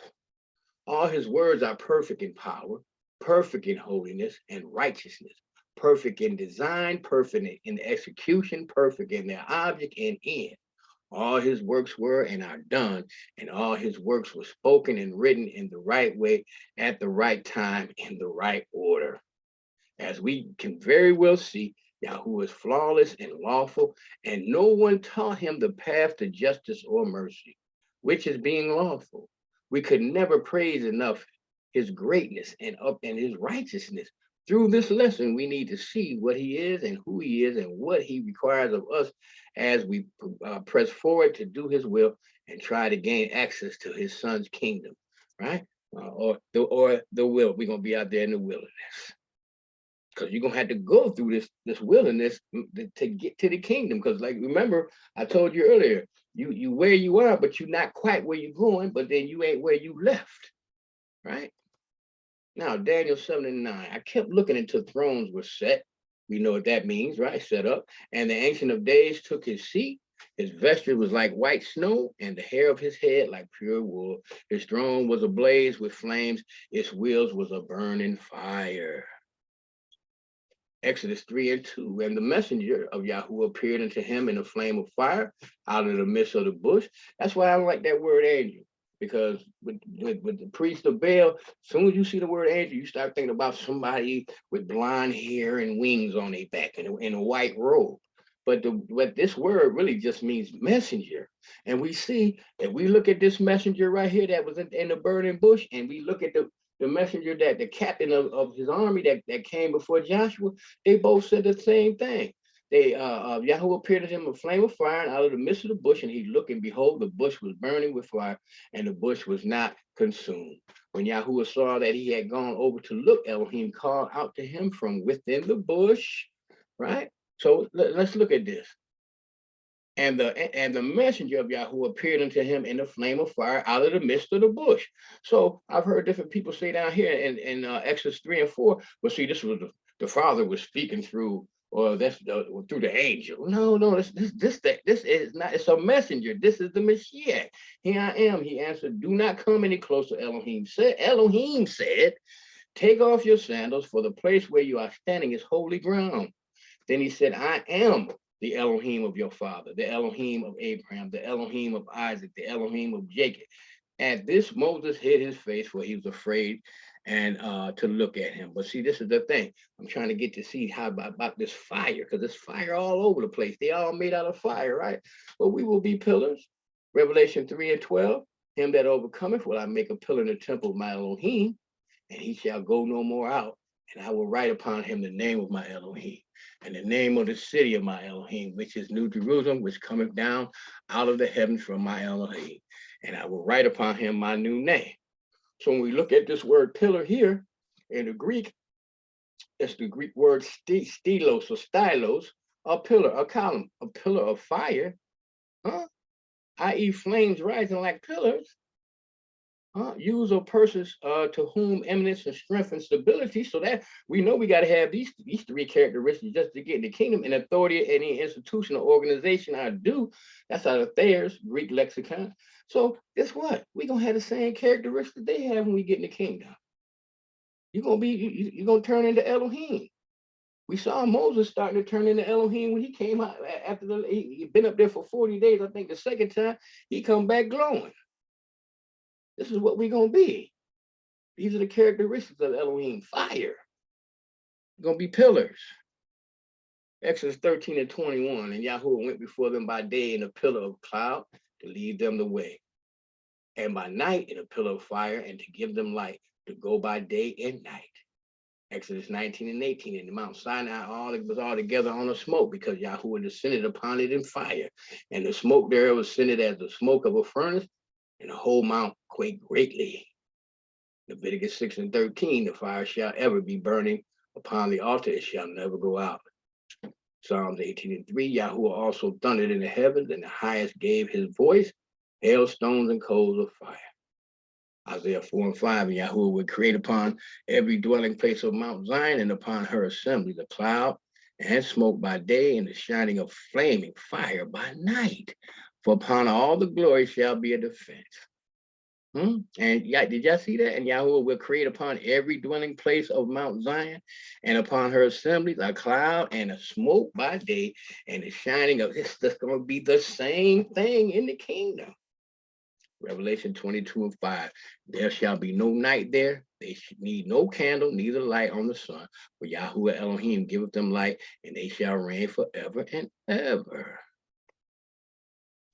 All his words are perfect in power, perfect in holiness and righteousness, perfect in design, perfect in execution, perfect in their object and end. All his works were and are done, and all his works were spoken and written in the right way, at the right time, in the right order. As we can very well see, Yahuwah is flawless and lawful, and no one taught him the path to justice or mercy, which is being lawful. We could never praise enough his greatness and his righteousness. Through this lesson, we need to see what he is and who he is and what he requires of us as we press forward to do his will and try to gain access to his son's kingdom, right? Or the will. We're going to be out there in the wilderness, because you're gonna have to go through this wilderness to get to the kingdom. Because, like, remember, I told you earlier, you where you are, but you're not quite where you're going, but then you ain't where you left, right? Now, Daniel 7 and 9, I kept looking until thrones were set. We know what that means, right? Set up. And the Ancient of Days took his seat. His vesture was like white snow, and the hair of his head like pure wool. His throne was ablaze with flames. Its wheels was a burning fire. Exodus 3 and 2, and the messenger of Yahuwah appeared unto him in a flame of fire out of the midst of the bush. That's why I don't like that word angel, because with the priest of Baal, as soon as you see the word angel, you start thinking about somebody with blonde hair and wings on their back and in a white robe. But this word really just means messenger. And we see, if we look at this messenger right here that was in the burning bush, and we look at the messenger, that the captain of his army that came before Joshua, they both said the same thing. Yahweh appeared to him a flame of fire and out of the midst of the bush, and he looked, and behold, the bush was burning with fire, and the bush was not consumed. When Yahweh saw that he had gone over to look, Elohim called out to him from within the bush, right? So let's look at this. And the messenger of Yahuwah appeared unto him in a flame of fire out of the midst of the bush. So I've heard different people say down here in Exodus 3 and 4, well, see, this was the Father was speaking through, or that's through the angel. No, this is not. It's a messenger. This is the Mashiach. Here I am. He answered, do not come any closer. Elohim said, take off your sandals, for the place where you are standing is holy ground. Then he said, I am the Elohim of your father, the Elohim of Abraham, the Elohim of Isaac, the Elohim of Jacob. At this, Moses hid his face, for he was afraid and to look at him. But see, this is the thing. I'm trying to get to see how about this fire, because there's fire all over the place. They all made out of fire, right? But we will be pillars. Revelation 3 and 12, him that overcometh will I make a pillar in the temple of my Elohim, and he shall go no more out. And I will write upon him the name of my Elohim, and the name of the city of my Elohim, which is New Jerusalem, which cometh down out of the heavens from my Elohim. And I will write upon him my new name. So when we look at this word pillar here, in the Greek, it's the Greek word stilos or stylos, a pillar, a column, a pillar of fire, huh? I.e. flames rising like pillars. Use of persons to whom eminence and strength and stability. So that we know we got to have these three characteristics just to get in the kingdom. And authority in any institution or organization I do. That's out of Thayer's Greek lexicon. So guess what? We're gonna have the same characteristics they have when we get in the kingdom. You're gonna turn into Elohim. We saw Moses starting to turn into Elohim when he came out after he'd been up there for 40 days. I think the second time he come back glowing. This is what we're gonna be. These are the characteristics of Elohim. Fire. Gonna be pillars. Exodus 13 and 21. And Yahuwah went before them by day in a pillar of cloud to lead them the way, and by night in a pillar of fire, and to give them light, to go by day and night. Exodus 19 and 18, in the Mount Sinai, it was all together on a smoke, because Yahuwah descended upon it in fire. And the smoke thereof ascended as the smoke of a furnace, and the whole mount quaked greatly. Leviticus 6 and 13, the fire shall ever be burning upon the altar, it shall never go out. Psalms 18 and 3, Yahuwah also thundered in the heavens, and the highest gave his voice, hailstones and coals of fire. Isaiah 4 and 5, and Yahuwah would create upon every dwelling place of Mount Zion and upon her assembly the cloud and smoke by day and the shining of flaming fire by night. For upon all the glory shall be a defense. And did y'all see that? And Yahuwah will create upon every dwelling place of Mount Zion and upon her assemblies a cloud and a smoke by day and the shining of this. That's going to be the same thing in the kingdom. Revelation 22 and 5. There shall be no night there. They should need no candle, neither light on the sun. For Yahuwah Elohim giveth them light, and they shall reign forever and ever.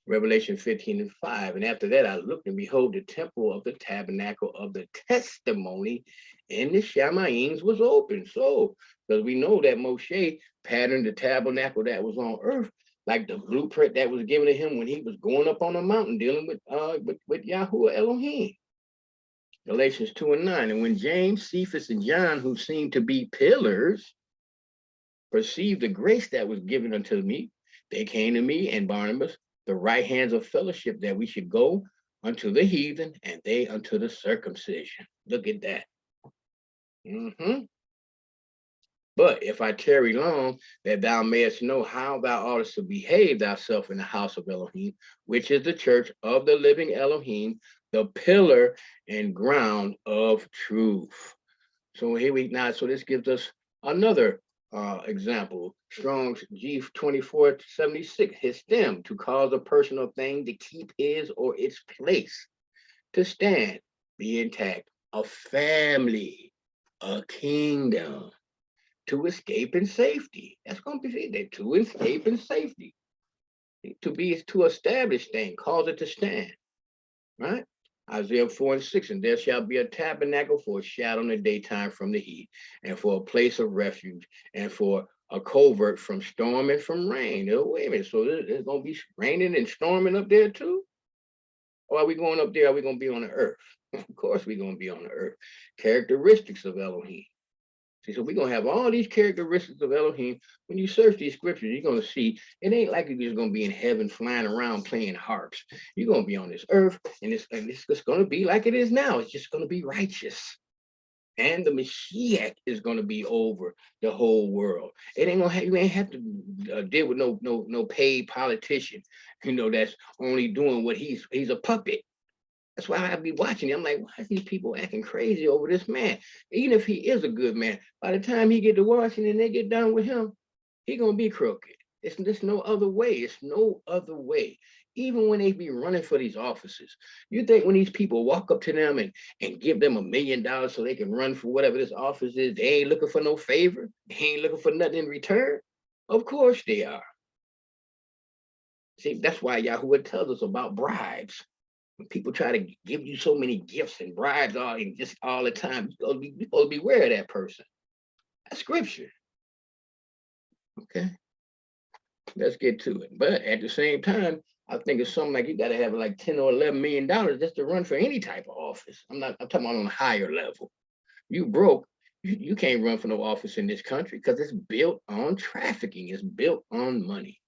Revelation 15 and 5. And after that, I looked, and behold, the temple of the tabernacle of the testimony in the Shamayims was open. So, because we know that Moshe patterned the tabernacle that was on earth, like the blueprint that was given to him when he was going up on a mountain dealing with Yahuwah Elohim. Galatians 2 and 9. And when James, Cephas, and John, who seemed to be pillars, perceived the grace that was given unto me, they came to me and Barnabas, the right hands of fellowship, that we should go unto the heathen and they unto the circumcision. Look at that. But if I tarry long, that thou mayest know how thou oughtest to behave thyself in the house of Elohim, which is the church of the living Elohim, the pillar and ground of truth. So here we now, so this gives us another example. Strong's G2476, his stem, to cause a personal thing to keep his or its place, to stand, be intact, a family, a kingdom, to escape in safety. That's going to be it. To escape in safety. To be is to establish things, cause it to stand. Right? Isaiah 4 and 6, and there shall be a tabernacle for a shadow in the daytime from the heat, and for a place of refuge, and for a covert from storm and from rain. Oh, wait a minute, so there's going to be raining and storming up there too? Or are we going up there? Are we going to be on the earth? Of course we're going to be on the earth. Characteristics of Elohim. See, so we're going to have all these characteristics of Elohim. When you search these scriptures, you're going to see it ain't like you're just going to be in heaven flying around playing harps. You're going to be on this earth, and it's just going to be like it is now. It's just going to be righteous. And the Mashiach is going to be over the whole world. It ain't gonna have, you ain't have to deal with no paid politician, that's only doing what he's a puppet. That's why I be watching him. I'm like, why are these people acting crazy over this man? Even if he is a good man, by the time he get to Washington, they get done with him, he gonna be crooked. There's no other way. It's no other way. Even when they be running for these offices, you think when these people walk up to them and give them $1 million so they can run for whatever this office is, they ain't looking for no favor. They ain't looking for nothing in return. Of course they are. See, that's why Yahuwah tells us about bribes. When people try to give you so many gifts and bribes all the time, you're supposed to be aware of that person. That's scripture. Okay, let's get to it. But at the same time, I think it's something like you got to have like $10 or $11 million just to run for any type of office. I'm talking about on a higher level. You broke, you can't run for no office in this country because it's built on trafficking. It's built on money.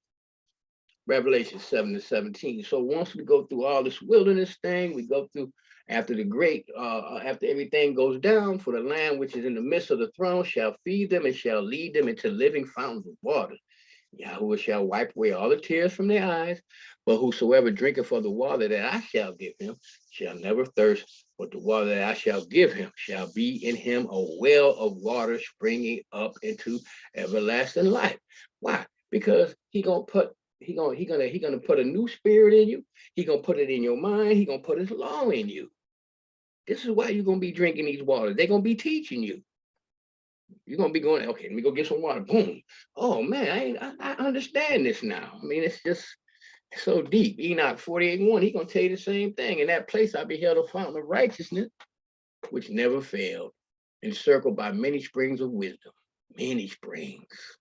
Revelation 7 to 17. So once we go through all this wilderness thing, we go through after after everything goes down, for the land which is in the midst of the throne shall feed them and shall lead them into living fountains of water. Yahuwah shall wipe away all the tears from their eyes, but whosoever drinketh of the water that I shall give him shall never thirst, but the water that I shall give him shall be in him a well of water springing up into everlasting life. Why? Because he gonna put a new spirit in you. He gonna put it in your mind. He gonna put his law in you. This is why you're gonna be drinking these waters. They're gonna be teaching you. You're gonna be going, okay, let me go get some water. Boom. Oh man, I understand this now. I mean, it's just so deep. Enoch 48:1, he gonna tell you the same thing. In that place I beheld a fountain of righteousness, which never failed. encircled by many springs of wisdom, many springs.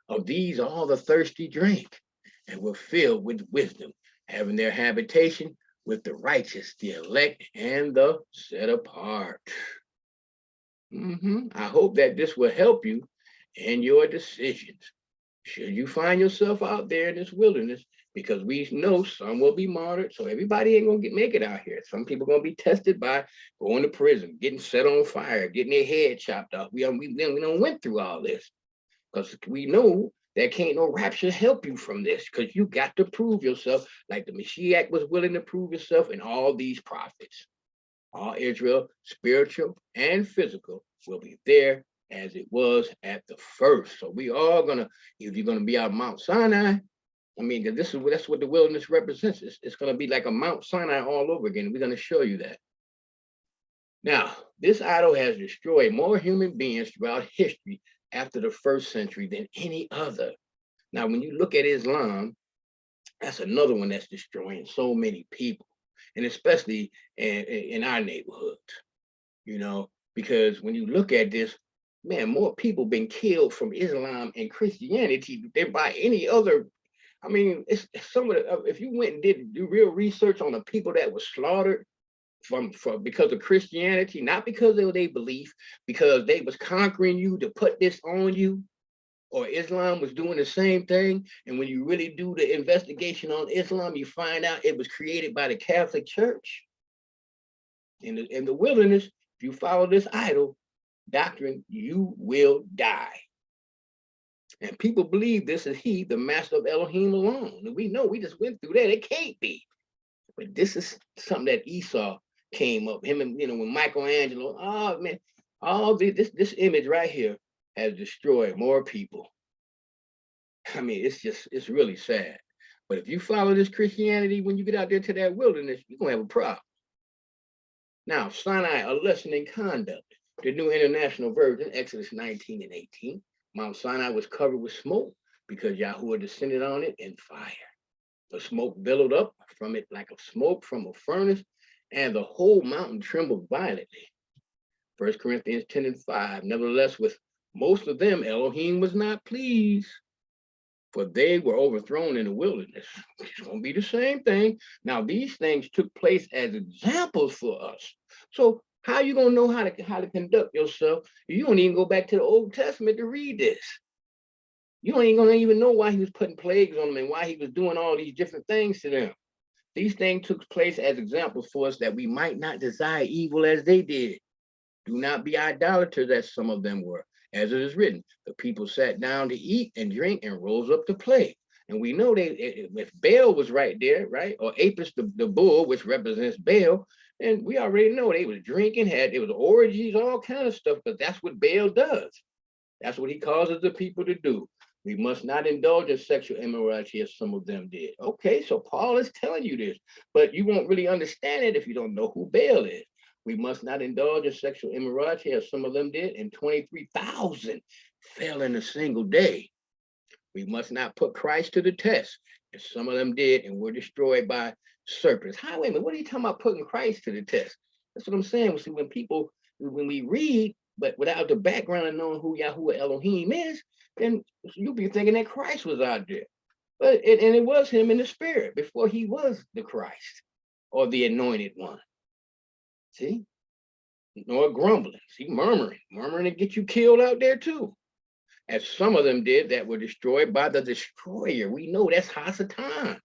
Of these all the thirsty drank, and were filled with wisdom, having their habitation with the righteous, the elect, and the set apart. I hope that this will help you in your decisions. Should you find yourself out there in this wilderness, because we know some will be martyred, so everybody ain't gonna make it out here. Some people gonna be tested by going to prison, getting set on fire, getting their head chopped off. We don't went through all this because we know that can't no rapture help you from this, because you got to prove yourself like the Mashiach was willing to prove yourself, and all these prophets. All Israel, spiritual and physical, will be there as it was at the first. So we all gonna, if you're gonna be out Mount Sinai, I mean, that's what the wilderness represents. It's gonna be like a Mount Sinai all over again. We're gonna show you that. Now, this idol has destroyed more human beings throughout history after the first century than any other. Now, when you look at Islam, that's another one that's destroying so many people, and especially in our neighborhoods, because when you look at this, man, more people been killed from Islam and Christianity than by any other. I mean, it's some of the, if you went and do real research on the people that were slaughtered from because of Christianity, not because of their belief, because they was conquering you to put this on you, or Islam was doing the same thing. And when you really do the investigation on Islam, you find out it was created by the Catholic Church. In the wilderness, if you follow this idol doctrine, you will die. And people believe this is he, the master of Elohim alone. And we know, we just went through that. It can't be. But this is something that Esau came up, him and, when Michelangelo, oh man, all this image right here has destroyed more people. I mean, it's really sad. But if you follow this Christianity, when you get out there to that wilderness, you're gonna have a problem. Now, Sinai, a lesson in conduct. The New International Version, Exodus 19 and 18. Mount Sinai was covered with smoke because Yahuwah descended on it in fire. The smoke billowed up from it like a smoke from a furnace, and the whole mountain trembled violently. 1 Corinthians 10 and 5. Nevertheless, with most of them, Elohim was not pleased, for they were overthrown in the wilderness. It's going to be the same thing. Now, these things took place as examples for us. So how are you going to know how to conduct yourself? You don't even go back to the Old Testament to read this. You ain't gonna even know why he was putting plagues on them and why he was doing all these different things to them. These things took place as examples for us that we might not desire evil as they did. Do not be idolaters as some of them were. As it is written, the people sat down to eat and drink and rose up to play. And we know if Baal was right there, right? Or Apis the bull, which represents Baal, and we already know they was drinking, it was orgies, all kind of stuff, but that's what Baal does. That's what he causes the people to do. We must not indulge in sexual immorality as some of them did. Okay, so Paul is telling you this, but you won't really understand it if you don't know who Baal is. We must not indulge in sexual immorality as some of them did, and 23,000 fell in a single day. We must not put Christ to the test, as some of them did and were destroyed by serpents. Wait a minute, what are you talking about putting Christ to the test? That's what I'm saying. See, when we read, but without the background of knowing who Yahuwah Elohim is, then you'll be thinking that Christ was out there. But it was him in the spirit before he was the Christ or the anointed one. See? Nor grumbling. See, murmuring to get you killed out there too. As some of them did that were destroyed by the destroyer. We know that's Hasatan.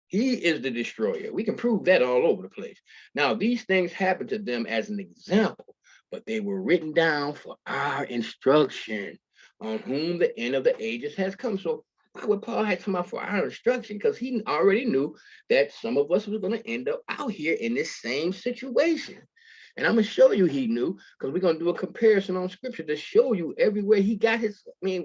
He is the destroyer. We can prove that all over the place. Now, these things happened to them as an example, but they were written down for our instruction, on whom the end of the ages has come. So why would Paul have come out for our instruction? Because he already knew that some of us was going to end up out here in this same situation. And I'm going to show you he knew, because we're going to do a comparison on scripture to show you everywhere he got his, you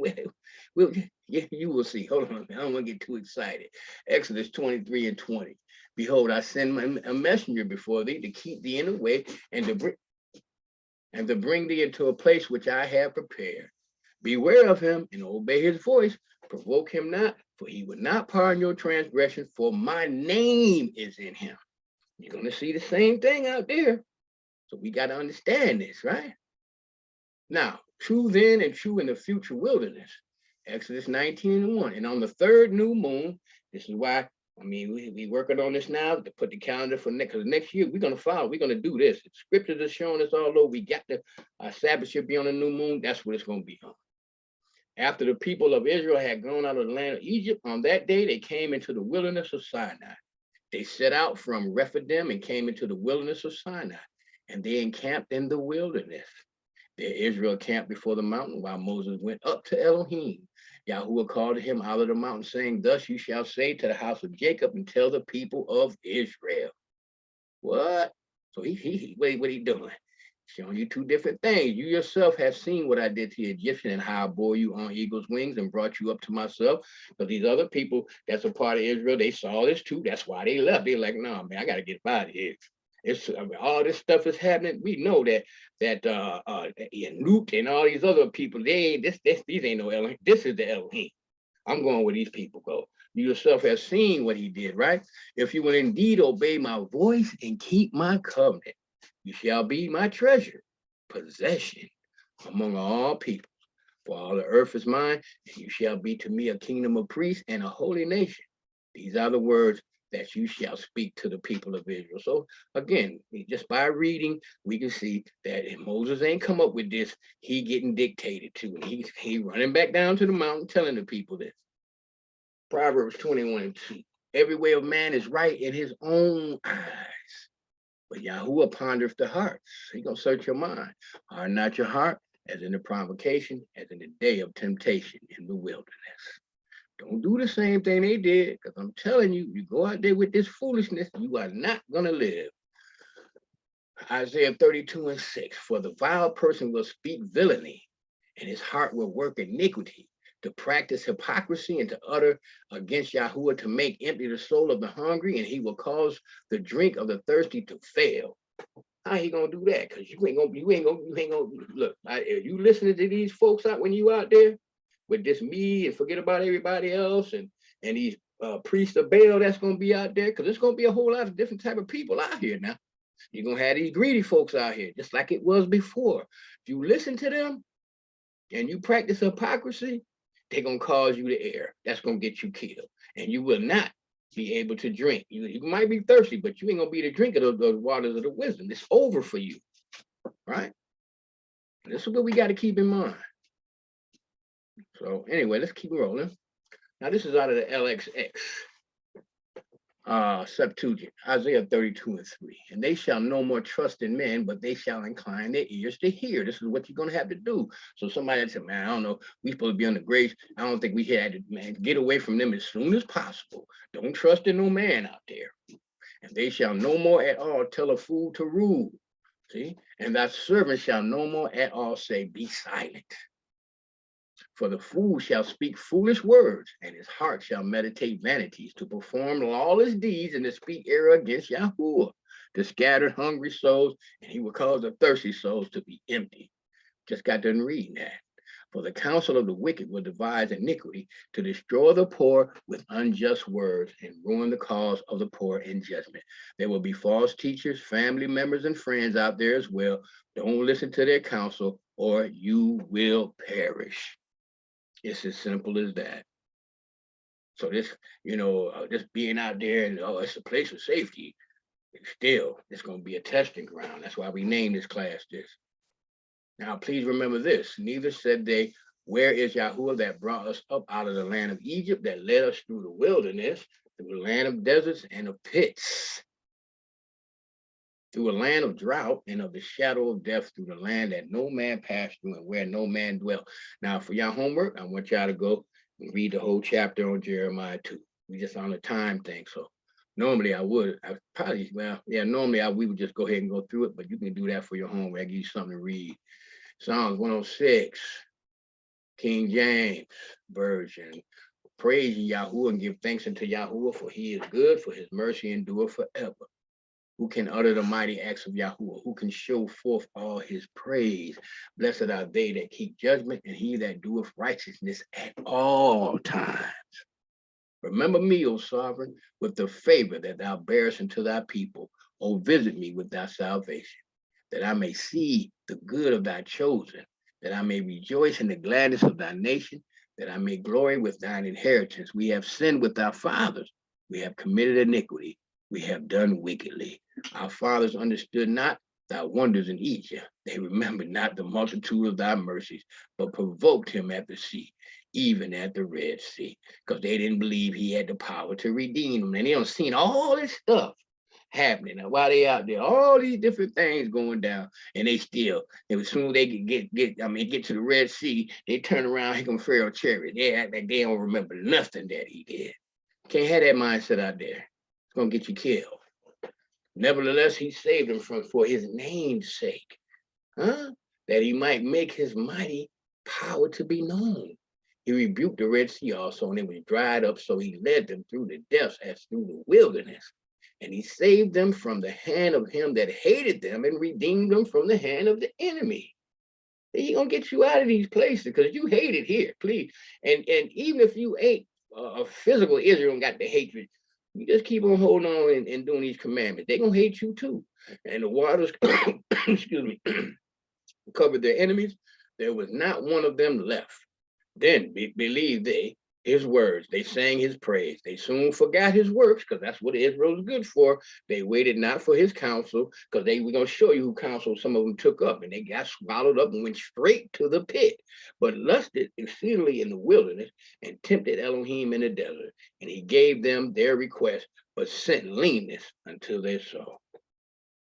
will see. Hold on, I don't want to get too excited. Exodus 23 and 20. Behold, I send a messenger before thee to keep thee in the way and to bring thee into a place which I have prepared. Beware of him and obey his voice. Provoke him not, for he would not pardon your transgression, for my name is in him. You're going to see the same thing out there. So we got to understand this, right? Now, true then and true in the future wilderness. Exodus 19:1. And on the third new moon, this is why, I mean, we working on this now to put the calendar for next, because next year we're going to follow, we're going to do this. The scriptures are showing us all over. We got the Sabbath should be on the new moon. That's what it's going to be on. After the people of Israel had gone out of the land of Egypt, on that day they came into the wilderness of Sinai. They set out from Rephidim and came into the wilderness of Sinai, and they encamped in the wilderness. There Israel camped before the mountain while Moses went up to Elohim. Yahuwah called to him out of the mountain, saying, thus you shall say to the house of Jacob and tell the people of Israel. What? So what he doing? Showing you two different things. You yourself have seen what I did to the Egyptian and how I bore you on eagle's wings and brought you up to myself. But these other people that's a part of Israel, they saw this too. That's why they left. They're like, no, man, I got to get out of here. It's all this stuff is happening. We know that Nuke and all these other people, they ain't these ain't no Elohim. This is the Elohim. I'm going where these people go. You yourself have seen what he did, right? If you will indeed obey my voice and keep my covenant, you shall be my treasure, possession among all people. For all the earth is mine, and you shall be to me a kingdom of priests and a holy nation. These are the words that you shall speak to the people of Israel. So again, just by reading, we can see that Moses ain't come up with this. He getting dictated to, and he running back down to the mountain telling the people this. Proverbs 21:2. Every way of man is right in his own eyes, but Yahuwah pondereth the heart. He gonna search your mind. Are not your heart as in the provocation, as in the day of temptation in the wilderness. Don't do the same thing they did, because I'm telling you, you go out there with this foolishness, you are not going to live. Isaiah 32:6, for the vile person will speak villainy, and his heart will work iniquity, to practice hypocrisy and to utter against Yahuwah, to make empty the soul of the hungry, and he will cause the drink of the thirsty to fail. How he gonna do that? Because you ain't gonna look. You listening to these folks out when you out there with this me and forget about everybody else and these priests of Baal that's gonna be out there, because there's gonna be a whole lot of different type of people out here now. You're gonna have these greedy folks out here, just like it was before. If you listen to them and you practice hypocrisy, they're gonna cause you to err. That's gonna get you killed, and you will not be able to drink. You might be thirsty, but you ain't gonna be the drinker of the waters of the wisdom. It's over for you, right? This is what we got to keep in mind. So anyway, let's keep rolling. Now this is out of the LXX, Septuagint, Isaiah 32:3. And they shall no more trust in men, but they shall incline their ears to hear. This is what you're gonna have to do. So somebody said, man, I don't know, we supposed to be on the grace. I don't think we had to, man, get away from them as soon as possible. Don't trust in no man out there. And they shall no more at all tell a fool to rule. See, and thy servant shall no more at all say, be silent. For the fool shall speak foolish words, and his heart shall meditate vanities, to perform lawless deeds and to speak error against Yahuwah, to scatter hungry souls, and he will cause the thirsty souls to be empty. Just got done reading that. For the counsel of the wicked will devise iniquity, to destroy the poor with unjust words and ruin the cause of the poor in judgment. There will be false teachers, family members, and friends out there as well. Don't listen to their counsel, or you will perish. It's as simple as that. So this, just being out there and it's a place of safety. Still, it's going to be a testing ground. That's why we named this class this. Now, please remember this. Neither said they, where is Yahuwah that brought us up out of the land of Egypt, that led us through the wilderness, through the land of deserts and of pits, through a land of drought and of the shadow of death, through the land that no man passed through and where no man dwelt. Now, for y'all homework, I want y'all to go and read the whole chapter on Jeremiah 2. We just on a time thing. So normally we would just go ahead and go through it, but you can do that for your homework. I give you something to read. Psalms 106, King James Version. Praise Yahuwah and give thanks unto Yahuwah, for he is good, for his mercy endureth forever. Who can utter the mighty acts of Yahuwah? Who can show forth all his praise? Blessed are they that keep judgment, and he that doeth righteousness at all times. Remember me, O sovereign, with the favor that thou bearest unto thy people. O visit me with thy salvation, that I may see the good of thy chosen, that I may rejoice in the gladness of thy nation, that I may glory with thine inheritance. We have sinned with our fathers. We have committed iniquity. We have done wickedly. Our fathers understood not thy wonders in Egypt. They remembered not the multitude of thy mercies, but provoked him at the sea, even at the Red Sea, because they didn't believe he had the power to redeem them. And they don't seen all this stuff happening. And while they out there, all these different things going down, and they still, as soon as they could get to the Red Sea, they turn around, here come Pharaoh chariot. They act like they don't remember nothing that he did. Can't have that mindset out there. It's gonna get you killed. Nevertheless, he saved them for his name's sake, that he might make his mighty power to be known. He rebuked the Red Sea also, and it was dried up, so he led them through the depths as through the wilderness. And he saved them from the hand of him that hated them and redeemed them from the hand of the enemy. He's gonna get you out of these places because you hate it here, please. And even if you ain't a physical Israel and got the hatred, you just keep on holding on and doing these commandments. They're gonna hate you too. And the waters, excuse me, covered their enemies. There was not one of them left. Then believed they his words. They sang his praise. They soon forgot his works, because that's what Israel is good for. They waited not for his counsel, because they were going to show you who counsel some of them took up, and they got swallowed up and went straight to the pit, but lusted exceedingly in the wilderness and tempted Elohim in the desert. And he gave them their request, but sent leanness until they saw.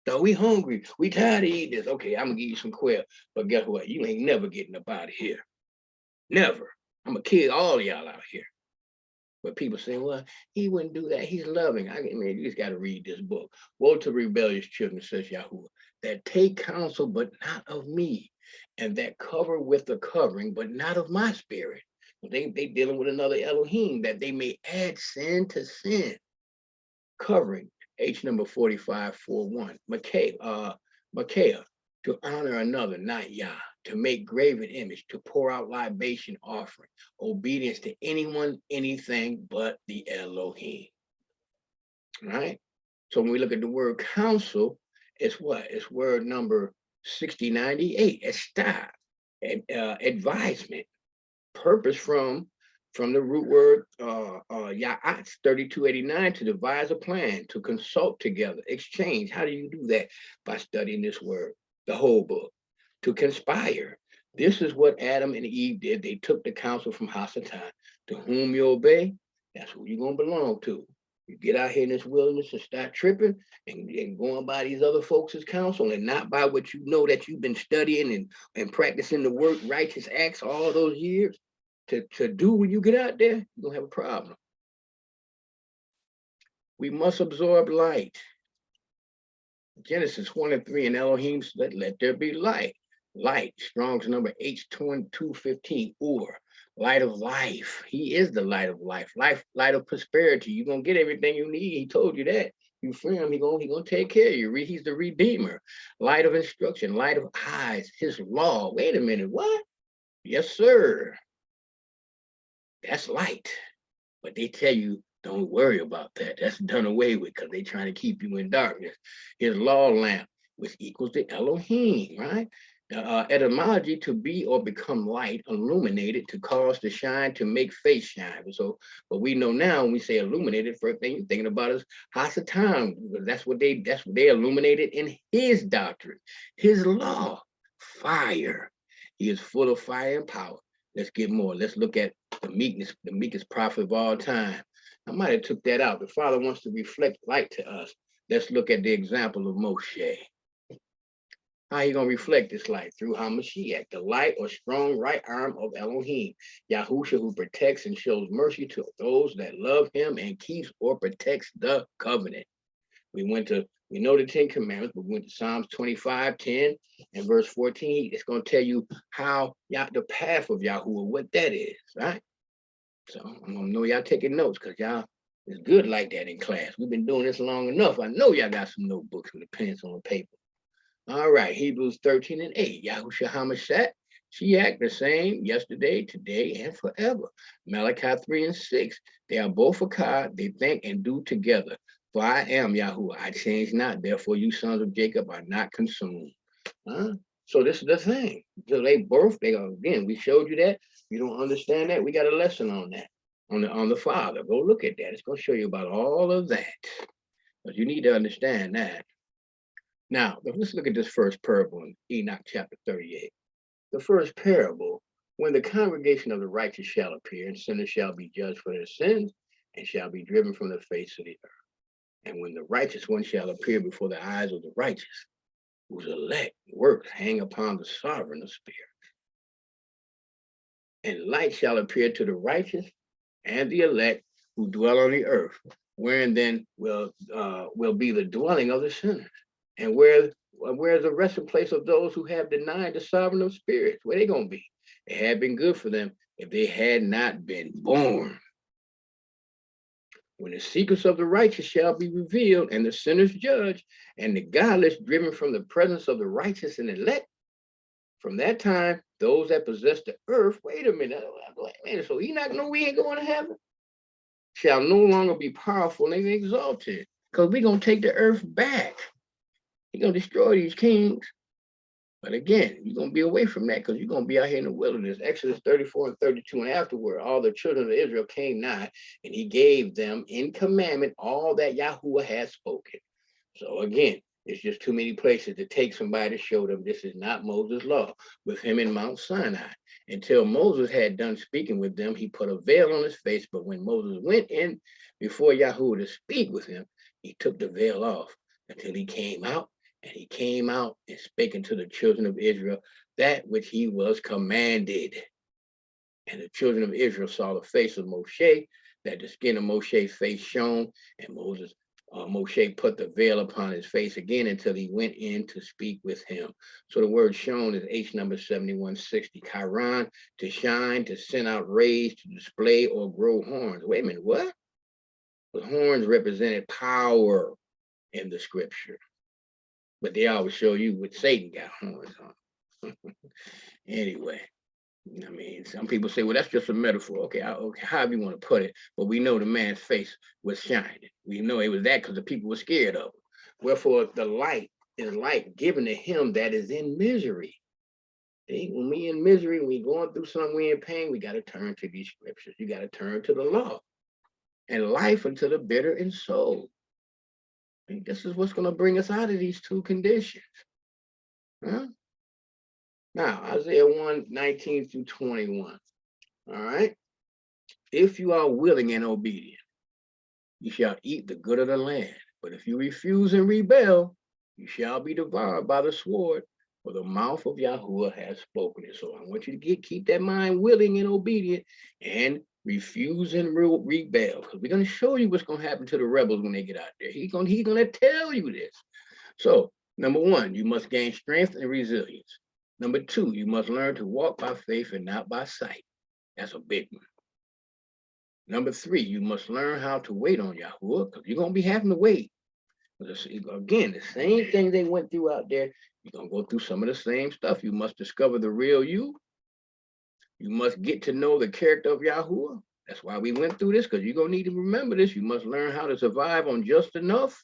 So we hungry. We tired of eating this. Okay, I'm going to give you some quail. But guess what? You ain't never getting up out of here. Never. I'm gonna kill all y'all out here. But people say, well, he wouldn't do that. He's loving. I mean, you just got to read this book. Woe to rebellious children, says Yahuwah, that take counsel, but not of me, and that cover with the covering, but not of my spirit. They dealing with another Elohim, that they may add sin to sin. Covering, H number 4541. Micaiah, to honor another, not Yah, to make graven image, to pour out libation offering, obedience to anyone, anything but the Elohim. Right? So when we look at the word counsel, it's what? It's word number 6098, estad, advisement, purpose from the root word Ya'atz 3289, to devise a plan, to consult together, exchange. How do you do that? By studying this word, the whole book. To conspire. This is what Adam and Eve did. They took the counsel from Hasatan. To whom you obey, that's who you're going to belong to. You get out here in this wilderness and start tripping and going by these other folks' counsel, and not by what you know that you've been studying and practicing the work, righteous acts all those years to do when you get out there, you're going to have a problem. We must absorb light. Genesis 1:3, and Elohim said, let there be light. Light, Strong's number H215, or light of life. He is the light of life, light of prosperity. You're gonna get everything you need. He told you that. You free him, he gonna take care of you. He's the redeemer. Light of instruction, light of eyes, his law. Wait a minute, what? Yes, sir. That's light. But they tell you, don't worry about that. That's done away with, because they're trying to keep you in darkness. His law lamp, which equals the Elohim, right? Etymology, to be or become light, illuminated, to cause to shine, to make face shine. So, but we know now when we say illuminated, first thing you're thinking about is Hasatan. That's what they illuminated in his doctrine, his law, fire. He is full of fire and power. Let's get more. Let's look at the meekest prophet of all time. I might have took that out. The Father wants to reflect light to us. Let's look at the example of Moshe. How he gonna reflect this light? Through HaMashiach, the light or strong right arm of Elohim, Yahusha, who protects and shows mercy to those that love him and keeps or protects the covenant. We know the 10 Commandments, but we went to Psalms 25:10 and verse 14. It's going to tell you how the path of Yahuwah, what that is, right? So I'm going to know y'all taking notes, because y'all is good like that in class. We've been doing this long enough. I know y'all got some notebooks with a pencil and paper. All right, Hebrews 13:8. Yahushua HaMashiach, she act the same yesterday, today, and forever. Malachi 3:6. They are both Akkad, they think and do together. For I am Yahuwah, I change not. Therefore, you sons of Jacob are not consumed. Huh? So this is the thing. So they birth, they go, again, we showed you that. You don't understand that. We got a lesson on that, on the Father. Go look at that. It's going to show you about all of that. But you need to understand that. Now, let's look at this first parable in Enoch chapter 38. The first parable, when the congregation of the righteous shall appear, and sinners shall be judged for their sins, and shall be driven from the face of the earth. And when the righteous one shall appear before the eyes of the righteous, whose elect works hang upon the sovereign of spirits. And light shall appear to the righteous and the elect who dwell on the earth, wherein then will be the dwelling of the sinners. And where's the resting place of those who have denied the sovereign of spirits? Where they gonna be? It had been good for them if they had not been born. When the secrets of the righteous shall be revealed, and the sinners judged, and the godless driven from the presence of the righteous and elect, from that time, those that possess the earth, wait a minute, so Enoch know we ain't going to heaven, shall no longer be powerful and exalted, because we're going to take the earth back. He's going to destroy these kings. But again, you're going to be away from that because you're going to be out here in the wilderness. Exodus 34 and 32, and afterward, all the children of Israel came nigh, and he gave them in commandment all that Yahuah had spoken. So again, it's just too many places to take somebody to show them this is not Moses' law. With him in Mount Sinai, until Moses had done speaking with them, he put a veil on his face. But when Moses went in before Yahuah to speak with him, he took the veil off until he came out. And he came out and spake unto the children of Israel that which he was commanded. And the children of Israel saw the face of Moshe, that the skin of Moshe's face shone, and Moshe put the veil upon his face again until he went in to speak with him. So the word shone is H number 7160. Chiron, to shine, to send out rays, to display or grow horns. Wait a minute, what? The horns represented power in the scripture. But they always show you what Satan got horns on. Anyway, I mean, some people say, well, that's just a metaphor. Okay, however you want to put it. But we know the man's face was shining. We know it was that because the people were scared of him. Wherefore, the light is light given to him that is in misery. See, when we in misery, when we going through something, we in pain, we got to turn to these scriptures. You got to turn to the law. And life unto the bitter in soul. And this is what's going to bring us out of these two conditions. Huh? Now, Isaiah 1:19 through 21. All right. If you are willing and obedient, you shall eat the good of the land. But if you refuse and rebel, you shall be devoured by the sword, for the mouth of Yahuah has spoken it. So I want you to keep that mind willing and obedient and refuse and rebel, because we're going to show you what's going to happen to the rebels when they get out there. He's going to tell you this. So, number one, you must gain strength and resilience. Number two, you must learn to walk by faith and not by sight. That's a big one. Number three, you must learn how to wait on Yahuah, because you're going to be having to wait. Again, the same thing they went through out there, you're going to go through some of the same stuff. You must discover the real you. You must get to know the character of Yahuah. That's why we went through this, because you're going to need to remember this. You must learn how to survive on just enough.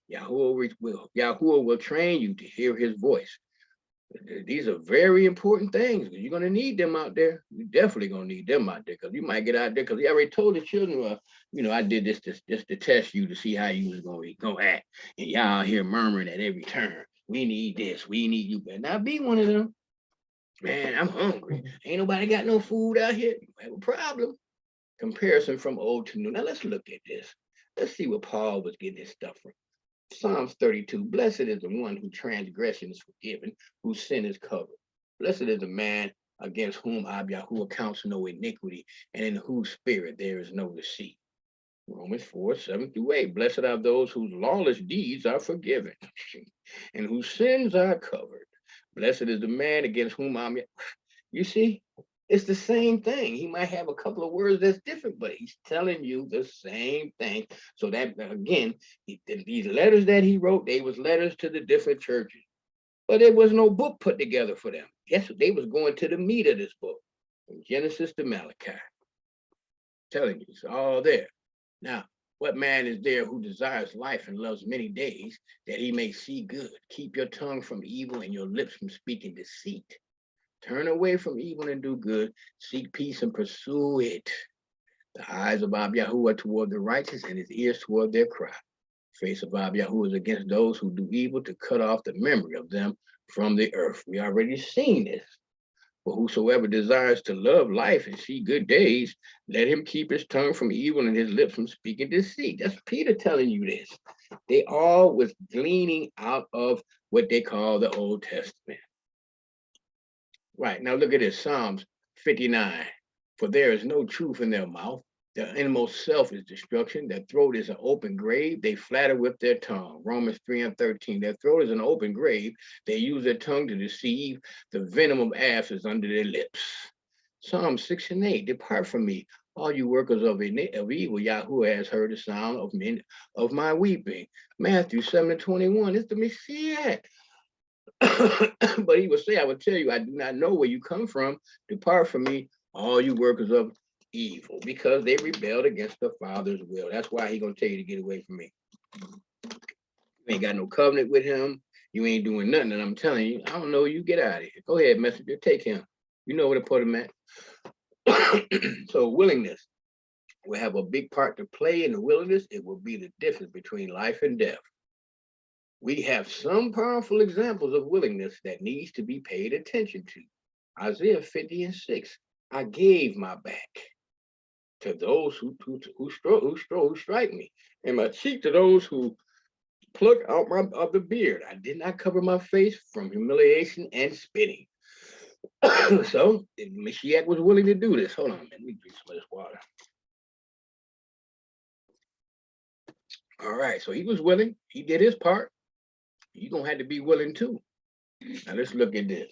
Yahuah will train you to hear his voice. These are very important things, because you're going to need them out there. You're definitely going to need them out there, because you might get out there, because he already told the children, well, I did this just to test you to see how you was going to act. And y'all here murmuring at every turn. We need this. We need you. Better not be one of them. Man, I'm hungry. Ain't nobody got no food out here. You have a problem. Comparison from old to new. Now let's look at this. Let's see what Paul was getting his stuff from. Psalms 32, blessed is the one whose transgression is forgiven, whose sin is covered. Blessed is the man against whom Ab Yahuah counts no iniquity, and in whose spirit there is no deceit. Romans 4:7-8, blessed are those whose lawless deeds are forgiven, and whose sins are covered. Blessed is the man against whom you see, it's the same thing. He might have a couple of words that's different, but he's telling you the same thing. So that, again, these letters that he wrote, they was letters to the different churches. But there was no book put together for them. Guess what? They was going to the meat of this book, from Genesis to Malachi. Telling you, it's all there. Now, What man is there who desires life and loves many days, that he may see good? Keep your tongue from evil and your lips from speaking deceit. Turn away from evil and do good. Seek peace and pursue it. The eyes of Ab Yahuah toward the righteous and his ears toward their cry. Face of Ab Yahuah is against those who do evil, to cut off the memory of them from the earth. We already seen this. For whosoever desires to love life and see good days, let him keep his tongue from evil and his lips from speaking deceit. That's Peter telling you this. They all was gleaning out of what they call the Old Testament. Right, now look at this, Psalms 59. For there is no truth in their mouth. Their inmost self is destruction. Their throat is an open grave. They flatter with their tongue. Romans 3:13. Their throat is an open grave. They use their tongue to deceive. The venom of asps is under their lips. Psalm 6:8. Depart from me, all you workers of evil. Yahuwah has heard the sound of my weeping. Matthew 7:21. It's the Messiah. But he would say, I would tell you, I do not know where you come from. Depart from me, all you workers of evil, because they rebelled against the Father's will. That's why he's gonna tell you to get away from me. You ain't got no covenant with him. You ain't doing nothing. And I'm telling you, I don't know, you get out of here. Go ahead, messenger, take him. You know where to put him at. So willingness will have a big part to play in the wilderness. It will be the difference between life and death. We have some powerful examples of willingness that needs to be paid attention to. Isaiah 50:6. I gave my back to those who strike me, and my cheek to those who pluck out of the beard. I did not cover my face from humiliation and spitting. So Mashiach was willing to do this. Hold on, man. Let me drink some of this water. All right, so he was willing. He did his part. You're gonna have to be willing too. Now let's look at this.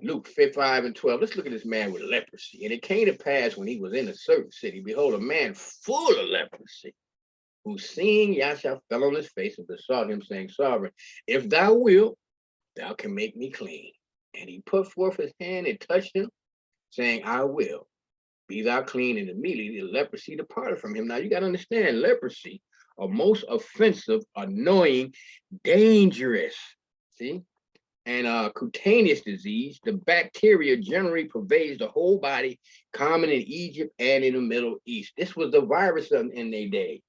Luke 5:12. Let's look at this man with leprosy. And it came to pass when he was in a certain city, behold, a man full of leprosy, who seeing Yahshua fell on his face and besought him, saying, Sovereign, if thou wilt, thou can make me clean. And he put forth his hand and touched him, saying, I will. Be thou clean. And immediately the leprosy departed from him. Now you got to understand, leprosy are most offensive, annoying, dangerous. See? And cutaneous disease, the bacteria generally pervades the whole body, common in Egypt and in the Middle East. This was the virus in their day.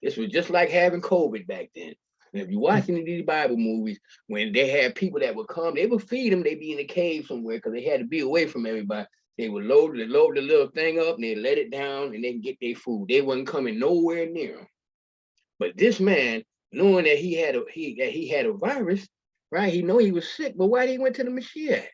This was just like having COVID back then. And if you're watching these Bible movies, when they had people that would come, they would feed them, they'd be in a cave somewhere because they had to be away from everybody. They would load the little thing up and they let it down and they get their food. They wasn't coming nowhere near them. But this man, knowing that he had a virus, right? He know he was sick, but why did he went to the Mashiach?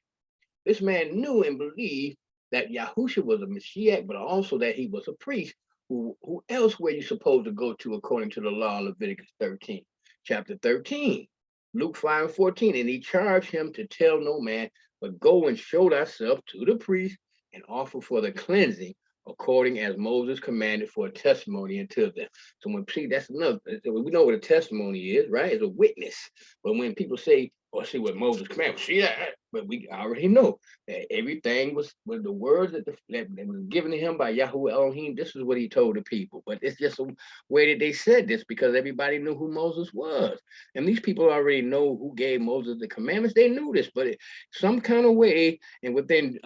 This man knew and believed that Yahushua was a Mashiach, but also that he was a priest. Who else were you supposed to go to according to the law of Leviticus 13, chapter 13, Luke 5:14? And he charged him to tell no man, but go and show thyself to the priest and offer for the cleansing according as Moses commanded for a testimony unto them. So when that's another, we know what a testimony is, right? It's a witness. But when people say, or see what Moses commanded, see that, but we already know that everything was the words that was given to him by Yahuwah Elohim. This is what he told the people. But it's just a way that they said this because everybody knew who Moses was. And these people already know who gave Moses the commandments. They knew this, but some kind of way, and within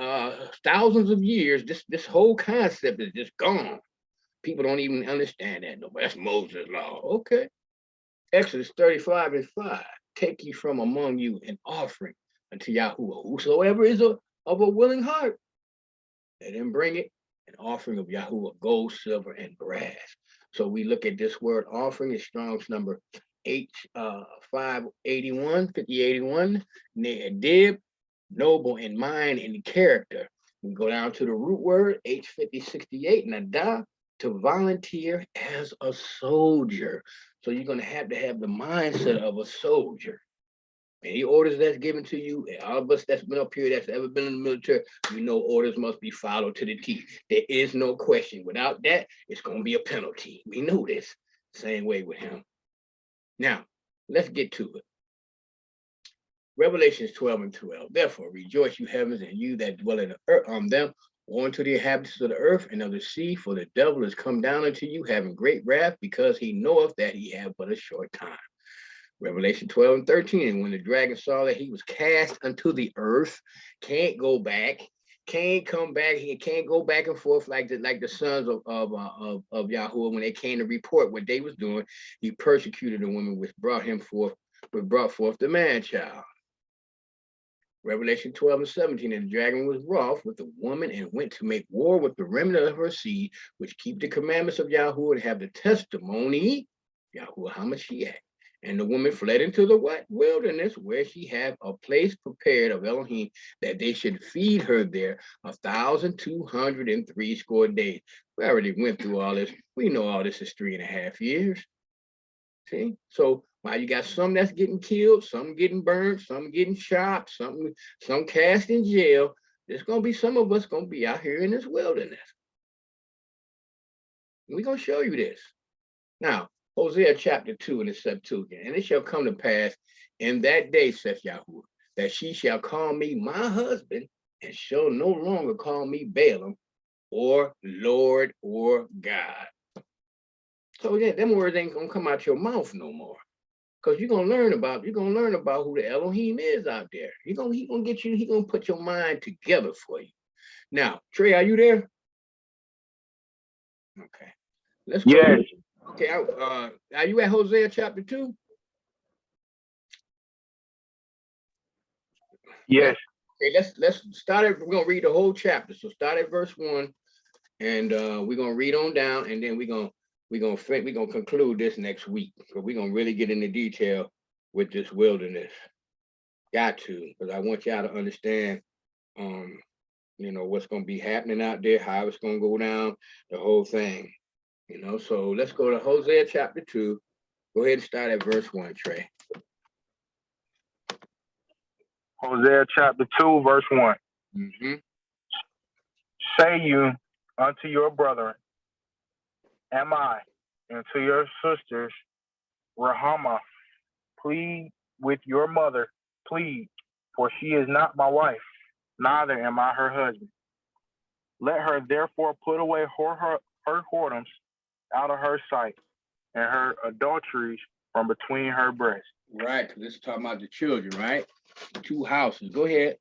thousands of years, this whole concept is just gone. People don't even understand that. No, but that's Moses' law. Okay. Exodus 35:5. Take ye from among you an offering unto Yahuwah. Whosoever is of a willing heart, let him bring it, an offering of Yahuwah, gold, silver, and brass. So we look at this word offering, is Strong's number 5081, dib, noble in mind and character. We go down to the root word, H5068, nada, to volunteer as a soldier. So you're going to have the mindset of a soldier. Any orders that's given to you, all of us that's been up here, that's ever been in the military, you know orders must be followed to the T. There is no question. Without that, it's going to be a penalty. We know this. Same way with him. Now, let's get to it. Revelations 12:12. Therefore, rejoice, you heavens, and you that dwell in the earth on them. or unto the inhabitants of the earth and of the sea, for the devil is come down unto you, having great wrath, because he knoweth that he have but a short time. Revelation 12 and 13. And when the dragon saw that he was cast unto the earth, can't go back, can't come back, he can't go back and forth like the sons of Yahuah when they came to report what they was doing. He persecuted the woman which brought forth the man child. Revelation 12 and 17. And the dragon was wroth with the woman and went to make war with the remnant of her seed, which keep the commandments of Yahuah and have the testimony, Yahuah HaMashiach. And the woman fled into the what? Wilderness, where she had a place prepared of Elohim, that they should feed her there 1,260 days. We already went through all this. We know all this is 3.5 years. See? So while you got some that's getting killed, some getting burned, some getting shot, some cast in jail, there's gonna be some of us gonna be out here in this wilderness. And we're gonna show you this. Now, Hosea chapter 2 and the Septuagint. And it shall come to pass in that day, saith Yahuah, that she shall call me my husband, and shall no longer call me Balaam, or Lord, or God. So yeah, them words ain't gonna come out your mouth no more. Because you're gonna learn about who the Elohim is out there. He gonna put your mind together for you. Now, Trey, are you there? Okay. Let's go. Yes. Okay, are you at Hosea chapter 2? Yes. Okay, let's start it. We're gonna read the whole chapter. So start at verse 1, and we're gonna read on down, and then we're gonna conclude this next week. So we're gonna really get into detail with this wilderness. Got to, because I want y'all to understand what's gonna be happening out there, how it's gonna go down, the whole thing. So let's go to Hosea chapter 2. Go ahead and start at verse 1, Trey. Hosea chapter 2, verse 1. Mm-hmm. Say you unto your brethren, am I, and to your sisters, Rahama, plead with your mother, plead, for she is not my wife, neither am I her husband. Let her therefore put away her whoredoms out of her sight, and her adulteries from between her breasts. Right, because this is talking about the children, right? The 2 houses. Go ahead.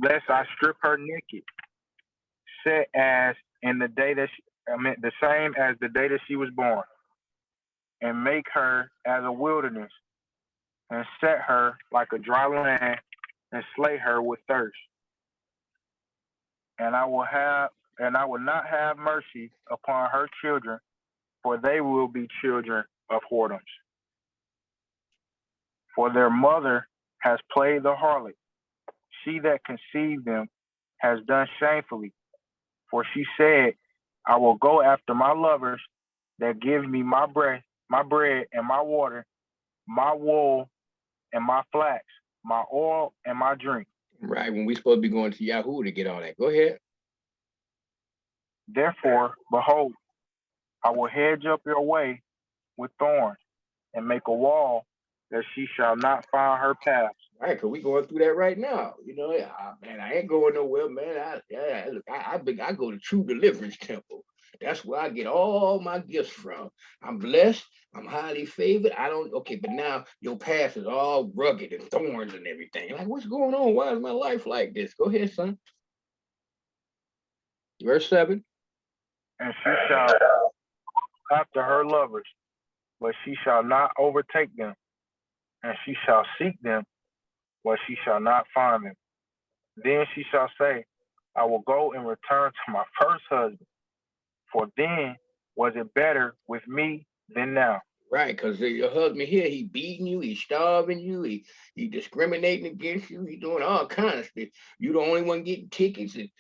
Lest I strip her naked, set as in the day that the same as the day that she was born, and make her as a wilderness, and set her like a dry land, and slay her with thirst. And I will not have mercy upon her children, for they will be children of whoredoms. For their mother has played the harlot. She that conceived them has done shamefully. For she said, I will go after my lovers that give me my bread and my water, my wool and my flax, my oil and my drink. Right, when we supposed to be going to Yahuah to get all that. Go ahead. Therefore, behold, I will hedge up your way with thorns, and make a wall that she shall not find her paths. Right, because we going through that right now. Man, I ain't going nowhere, man. I go to True Deliverance Temple. That's where I get all my gifts from. I'm blessed. I'm highly favored. But now your path is all rugged and thorns and everything. Like, what's going on? Why is my life like this? Go ahead, son. Verse 7. And she shall after her lovers, but she shall not overtake them. And she shall seek them, but she shall not find them. Then she shall say, I will go and return to my first husband, for then was it better with me than now. Right, because your husband here, he beating you, he's starving you, he discriminating against you, he doing all kinds of stuff. You the only one getting tickets and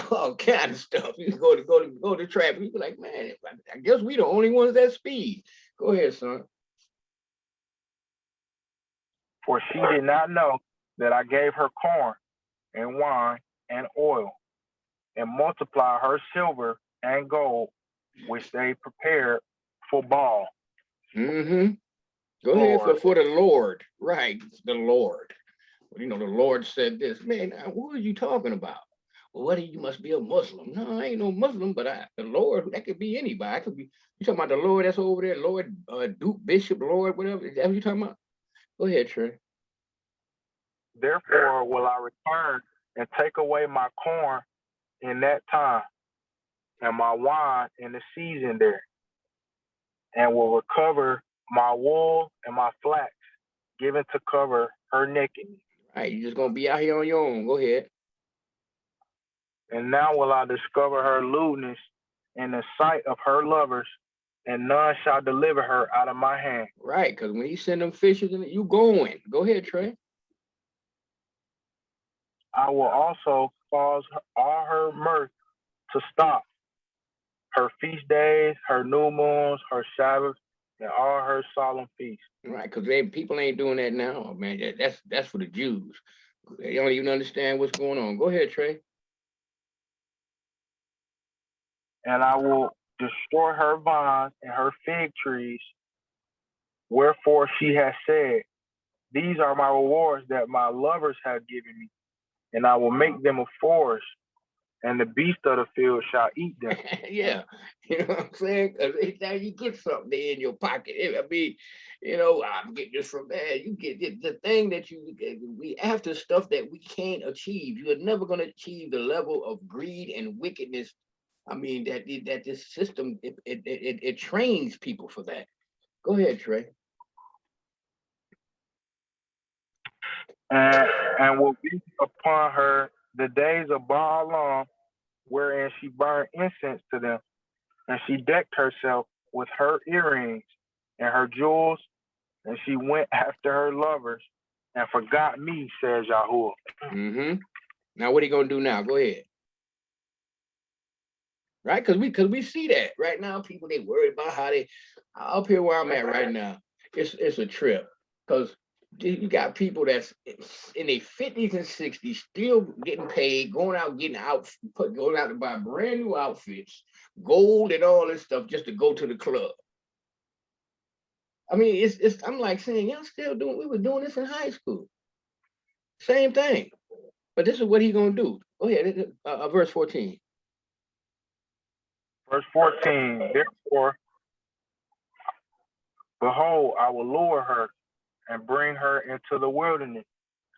all kind of stuff. You go to traffic, you be like, man, I guess we the only ones that speed. Go ahead, son. For she did not know that I gave her corn and wine and oil, and multiply her silver and gold, which they prepared for Baal. Mm-hmm. Go ahead for the Lord. Right, the Lord. Well, the Lord said this. Man, what are you talking about? what you must be a Muslim. No, I ain't no Muslim, but the Lord, that could be anybody. I could be, you talking about the Lord that's over there, Lord, Duke, Bishop, Lord, whatever. Is that what you talking about? Go ahead, Trey. Therefore will I return and take away my corn in that time, and my wine in the season there, and will recover my wool and my flax, given to cover her nakedness. Right, you just gonna be out here on your own. Go ahead. And now will I discover her lewdness in the sight of her lovers, and none shall deliver her out of my hand. Right, because when you send them fishes, you going. Go ahead, Trey. I will also cause all her mirth to stop, her feast days, her new moons, her Sabbaths, and all her solemn feasts. Right, because people ain't doing that now, man. That's for the Jews. They don't even understand what's going on. Go ahead, Trey. And I will destroy her vines and her fig trees, wherefore she has said, these are my rewards that my lovers have given me, and I will make them a forest, and the beast of the field shall eat them. Yeah, you know what I'm saying? Because now you get something there in your pocket. I mean, you know, I'm getting this from there. You get the thing that we after stuff that we can't achieve. You're never going to achieve the level of greed and wickedness. I mean, that this system it trains people for that. Go ahead, Trey. And will be upon her the days of Baalam, wherein she burned incense to them, and she decked herself with her earrings and her jewels, and she went after her lovers and forgot me, says Yahuwah. Mm-hmm. Now, what are you gonna do now? Go ahead. Right, because we see that right now. People they worried about how they up here where I'm at right now. It's a trip because you got people that's in their 50s and 60s still getting paid, going out getting going out to buy brand new outfits, gold and all this stuff just to go to the club. I mean, it's I'm like saying y'all still doing. We were doing this in high school, same thing. But this is what he gonna do. Go ahead, verse 14. Verse 14, therefore, behold, I will lure her and bring her into the wilderness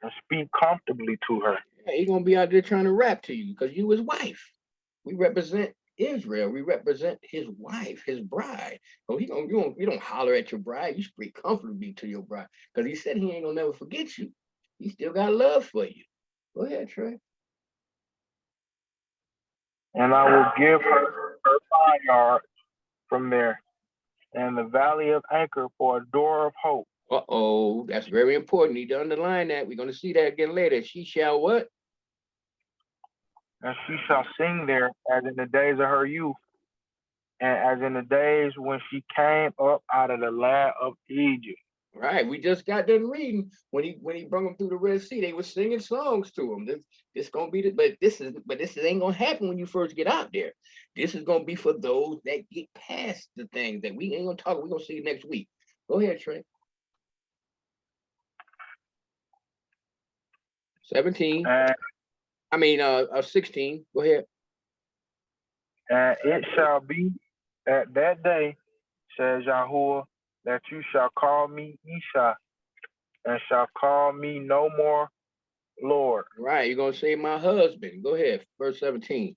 and speak comfortably to her. Yeah, he gonna be out there trying to rap to you because you his wife. We represent Israel. We represent his wife, his bride. So you don't holler at your bride. You speak comfortably to your bride because he said he ain't gonna never forget you. He still got love for you. Go ahead, Trey. And I will give her vineyard from there, and the valley of Anchor for a door of hope. Uh-oh, that's very important. Need to underline that. We're gonna see that again later. She shall what? And she shall sing there as in the days of her youth, and as in the days when she came up out of the land of Egypt. Right, we just got done reading when he brought them through the Red Sea. They were singing songs to him. This gonna be but this ain't gonna happen when you first get out there. This is gonna be for those that get past the things that we ain't gonna talk. We're gonna see next week. Go ahead, Trey. 17. And, 16. Go ahead. and it shall be at that day, says Yahuwah, that you shall call me Isha, and shall call me no more Lord. Right, you're gonna say my husband. Go ahead, verse 17.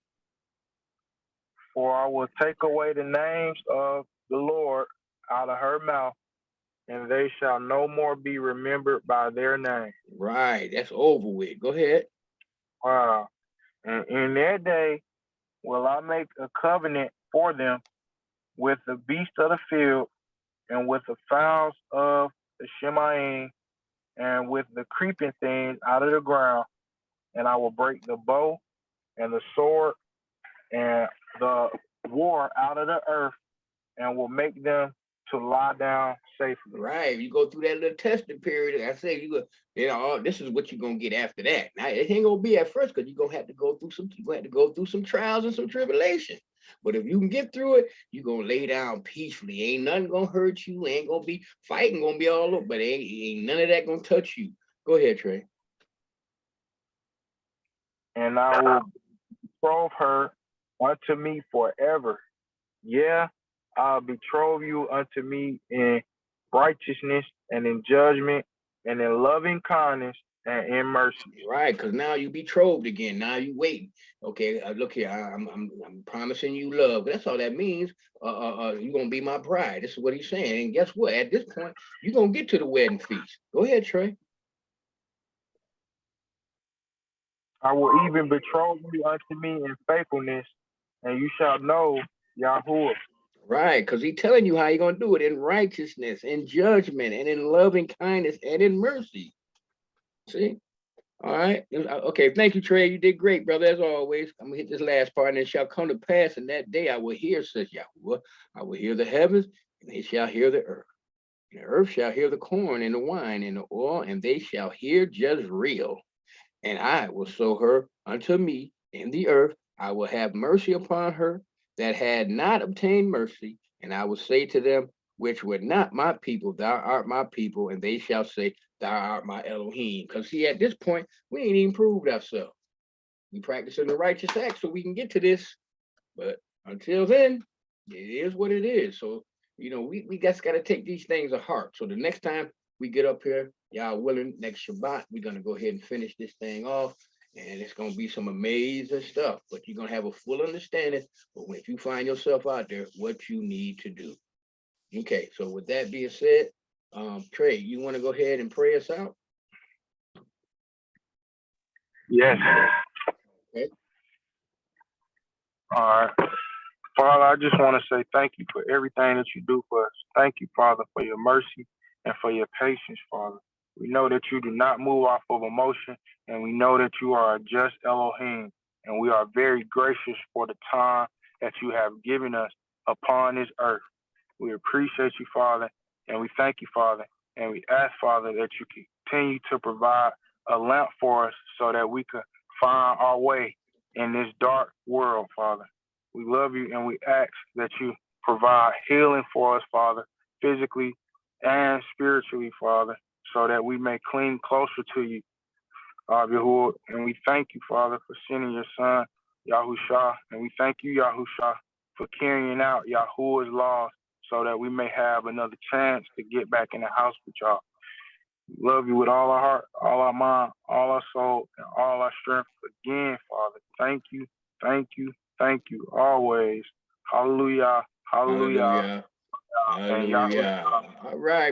For I will take away the names of the Lord out of her mouth, and they shall no more be remembered by their name. Right, that's over with. Go ahead. Wow. And in that day will I make a covenant for them with the beasts of the field, and with the fowls of the Shemaim, and with the creeping things out of the ground, and I will break the bow and the sword and the war out of the earth, and will make them to lie down safely. Right. You go through that little testing period. Like I said, this is what you're gonna get after that. Now it ain't gonna be at first because you're gonna have to go through some trials and some tribulation. But if you can get through it, you're gonna lay down peacefully. Ain't nothing gonna hurt you, ain't gonna be fighting, gonna be all over, but ain't none of that gonna touch you. Go ahead, Trey. And I will betroth her unto me forever. Yeah, I'll betroth you unto me in righteousness and in judgment and in loving kindness and in mercy. Right, because now you betrothed again. Now you waiting. Okay, look here. I'm promising you love. That's all that means. You're gonna be my bride. This is what he's saying. And guess what? At this point, you're gonna get to the wedding feast. Go ahead, Trey. I will even betroth you unto me in faithfulness, and you shall know Yahuwah. Right, because he's telling you how you're gonna do it in righteousness, in judgment, and in loving kindness, and in mercy. See? All right. Okay. Thank you, Trey. You did great, brother, as always. I'm gonna hit this last part, and it shall come to pass in that day I will hear, says Yahuwah. I will hear the heavens, and they shall hear the earth. And the earth shall hear the corn and the wine and the oil, and they shall hear Jezreel. And I will sow her unto me in the earth. I will have mercy upon her that had not obtained mercy, and I will say to them which were not my people, thou art my people, and they shall say, thou art my Elohim. Because see, at this point, we ain't even proved ourselves. We practicing the righteous act so we can get to this. But until then, it is what it is. So, we just got to take these things to heart. So the next time we get up here, y'all willing, next Shabbat, we're going to go ahead and finish this thing off. And it's going to be some amazing stuff. But you're going to have a full understanding. But if you find yourself out there, what you need to do. Okay, so with that being said, Trey, you want to go ahead and pray us out? Yes. Okay. All right. Father, I just want to say thank you for everything that you do for us. Thank you, Father, for your mercy and for your patience, Father. We know that you do not move off of emotion, and we know that you are a just Elohim, and we are very gracious for the time that you have given us upon this earth. We appreciate you, Father, and we thank you, Father, and we ask, Father, that you continue to provide a lamp for us so that we can find our way in this dark world, Father. We love you, and we ask that you provide healing for us, Father, physically and spiritually, Father, so that we may cling closer to you, Ab Yahuah. And we thank you, Father, for sending your son, Yahushua. And we thank you, Yahushua, for carrying out Yahuwah's laws so that we may have another chance to get back in the house with y'all. We love you with all our heart, all our mind, all our soul, and all our strength. Again, Father, thank you, thank you, thank you always. Hallelujah, hallelujah, Hallelujah. and Yahushua. Hallelujah. All right.